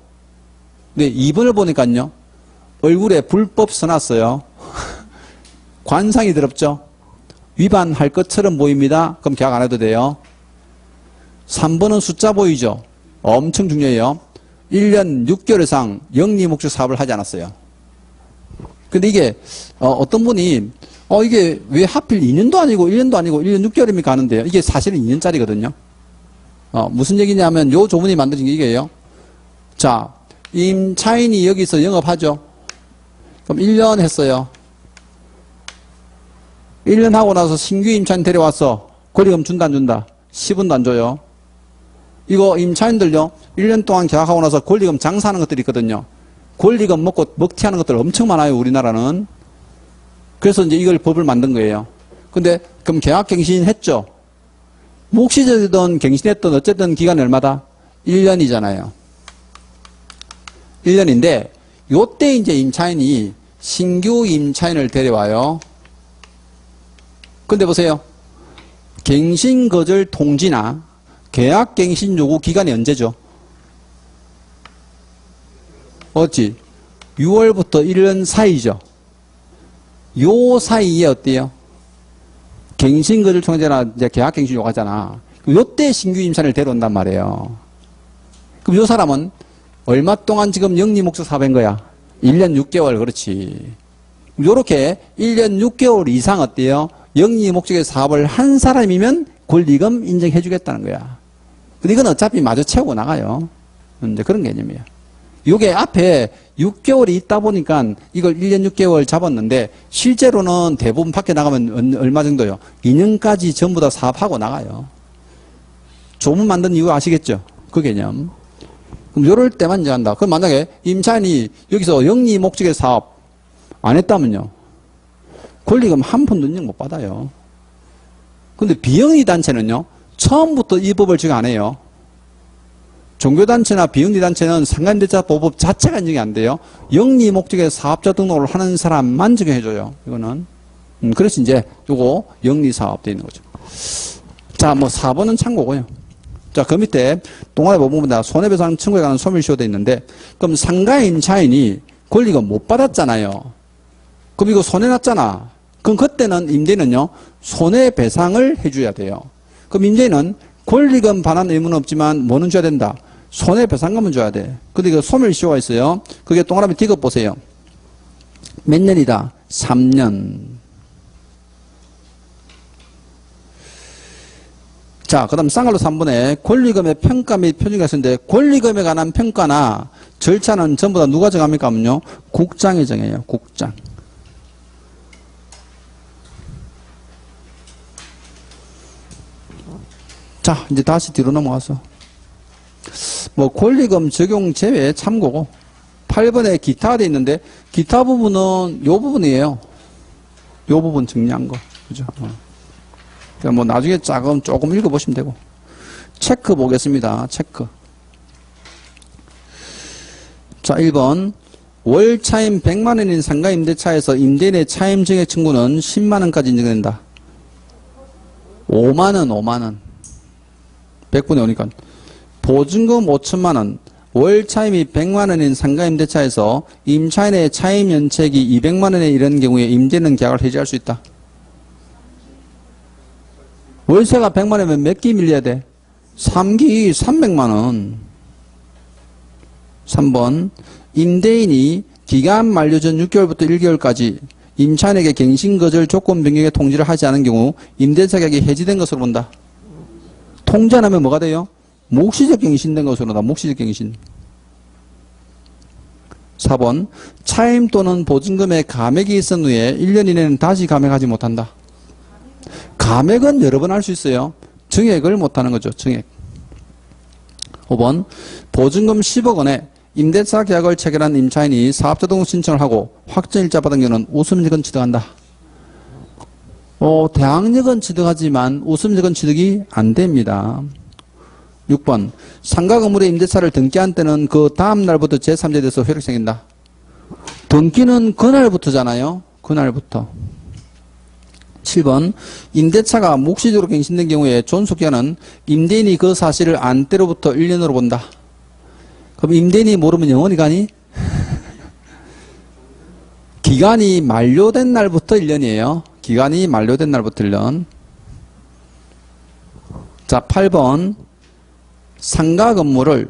근데 2번을 보니까요. 얼굴에 불법 써놨어요. 관상이 더럽죠. 위반할 것처럼 보입니다. 그럼 계약 안 해도 돼요. 3번은 숫자 보이죠. 엄청 중요해요. 1년 6개월 이상 영리 목적 사업을 하지 않았어요. 근데 이게 어떤 분이 이게 왜 하필 2년도 아니고 1년도 아니고 1년 6개월이면 가는데요. 이게 사실은 2년짜리거든요. 무슨 얘기냐면 요 조문이 만들어진 게 이게요. 자, 임차인이 여기서 영업하죠. 그럼 1년 했어요. 1년 하고 나서 신규 임차인 데려와서 권리금 준다 안 준다? 10원도 안 줘요. 이거 임차인들요. 1년 동안 계약하고 나서 권리금 장사하는 것들이 있거든요. 권리금 먹고 먹튀하는 것들 엄청 많아요. 우리나라는. 그래서 이제 이걸 법을 만든 거예요. 근데 그럼 계약갱신 했죠. 묵시적이든 갱신했든 어쨌든 기간이 얼마다? 1년이잖아요. 1년인데 요때 이제 임차인이 신규 임차인을 데려와요. 근데 보세요. 갱신거절 통지나 계약갱신 요구 기간이 언제죠? 어찌? 6월부터 1년 사이죠. 요 사이에 어때요? 갱신거절 통지나 이제 계약갱신 요구하잖아. 요때 신규 임차인을 데려온단 말이에요. 그럼 요 사람은 얼마 동안 지금 영리 목적 사업한 거야? 1년 6개월, 그렇지. 요렇게 1년 6개월 이상 어때요? 영리 목적의 사업을 한 사람이면 권리금 인정해 주겠다는 거야. 근데 이건 어차피 마저 채우고 나가요. 이제 그런 개념이에요. 요게 앞에 6개월이 있다 보니까 이걸 1년 6개월 잡았는데 실제로는 대부분 밖에 나가면 얼마 정도요? 2년까지 전부 다 사업하고 나가요. 조문 만든 이유 아시겠죠? 그 개념. 그럼 요럴 때만 이제 한다. 그럼 만약에 임차인이 여기서 영리 목적의 사업 안 했다면요. 권리금 한 푼도 인정 못 받아요. 근데 비영리 단체는요, 처음부터 이 법을 지금 안 해요. 종교단체나 비영리 단체는 상가임대차 보호법 자체가 인정이 안 돼요. 영리 목적의 사업자 등록을 하는 사람만 적용해줘요. 이거는. 그래서 이제 요거 영리 사업 돼 있는 거죠. 자, 뭐 4번은 참고고요. 자, 그 밑에 동아리 보면 손해배상 청구에 관한 소멸시효 돼 있는데, 그럼 상가임차인이 권리금 못 받았잖아요. 그럼 이거 손해났잖아. 그럼 그때는 임대인은요, 손해배상을 해줘야 돼요. 그럼 임대인은 권리금 반환 의무는 없지만 뭐는 줘야 된다? 손해배상금은 줘야 돼. 근데 이거 소멸시효가 있어요. 그게 동그라미 디귿 보세요. 몇 년이다? 3년. 자, 그 다음 쌍갈로 3번에 권리금의 평가 및 표준가 있는데, 권리금에 관한 평가나 절차는 전부 다 누가 정합니까? 하면요, 국장이 정해요. 국장. 자, 이제 다시 뒤로 넘어가서. 뭐, 권리금 적용 제외 참고고. 8번에 기타가 돼 있는데, 기타 부분은 요 부분이에요. 요 부분 정리한 거. 그죠? 그러니까 뭐, 나중에 조금 읽어보시면 되고. 체크 보겠습니다. 체크. 자, 1번. 월 차임 100만원인 상가 임대차에서 임대인의 차임 증액 청구는 10만원까지 인정된다. 5만원, 5만원. 100분의 5니까. 보증금 5천만원, 월 차임이 100만원인 상가 임대차에서 임차인의 차임 연체액이 200만원에 이른 경우에 임대인은 계약을 해지할 수 있다. 월세가 100만원이면 몇 기 밀려야 돼? 3기 300만원. 3번, 임대인이 기간 만료 전 6개월부터 1개월까지 임차인에게 갱신거절 조건 변경의 통지를 하지 않은 경우 임대차 계약이 해지된 것으로 본다. 통지 안 하면 뭐가 돼요? 묵시적 갱신된 것으로 다 묵시적 갱신. 4번, 차임 또는 보증금의 감액이 있은 후에 1년 이내는 다시 감액하지 못한다. 감액은 여러 번 할 수 있어요. 증액을 못하는 거죠. 증액. 5번, 보증금 10억 원에 임대차 계약을 체결한 임차인이 사업자 등록 신청을 하고 확정일자 받은 경우는 우수명예권 취득한다. 대항력은 취득하지만 우수명예권 취득이 안 됩니다. 6번, 상가 건물의 임대차를 등기한 때는 그 다음 날부터 제3자에 대해서 효력이 생긴다. 등기는 그날부터잖아요. 그날부터. 7번, 임대차가 묵시적으로 갱신된 경우에 존속기간은 임대인이 그 사실을 안 때로부터 1년으로 본다. 그럼 임대인이 모르면 영원히 가니? 기간이 만료된 날부터 1년이에요. 기간이 만료된 날부터 1년. 자, 8번. 상가 건물을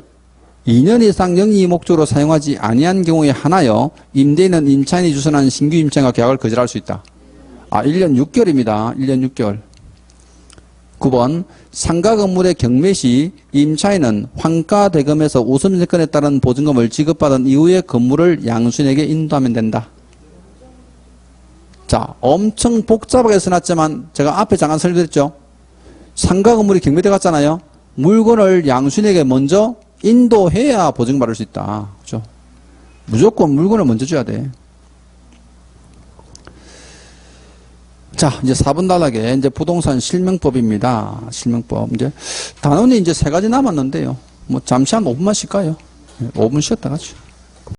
2년 이상 영위 목적으로 사용하지 아니한 경우에 하나여 임대인은 임차인이 주선한 신규 임차인과 계약을 거절할 수 있다. 1년 6개월입니다. 1년 6개월. 9번, 상가 건물의 경매 시 임차인은 환가 대금에서 우선세건에 따른 보증금을 지급받은 이후에 건물을 양수인에게 인도하면 된다. 자, 엄청 복잡하게 써놨지만 제가 앞에 잠깐 설명드렸죠. 상가 건물이 경매대 갔잖아요. 물건을 양수인에게 먼저 인도해야 보증금 받을 수 있다. 그죠? 무조건 물건을 먼저 줘야 돼. 자, 이제 4번 단락에 이제 부동산 실명법입니다. 실명법. 이제 단원이 이제 3가지 남았는데요. 뭐 잠시 한 5분만 쉴까요? 5분 쉬었다 가죠.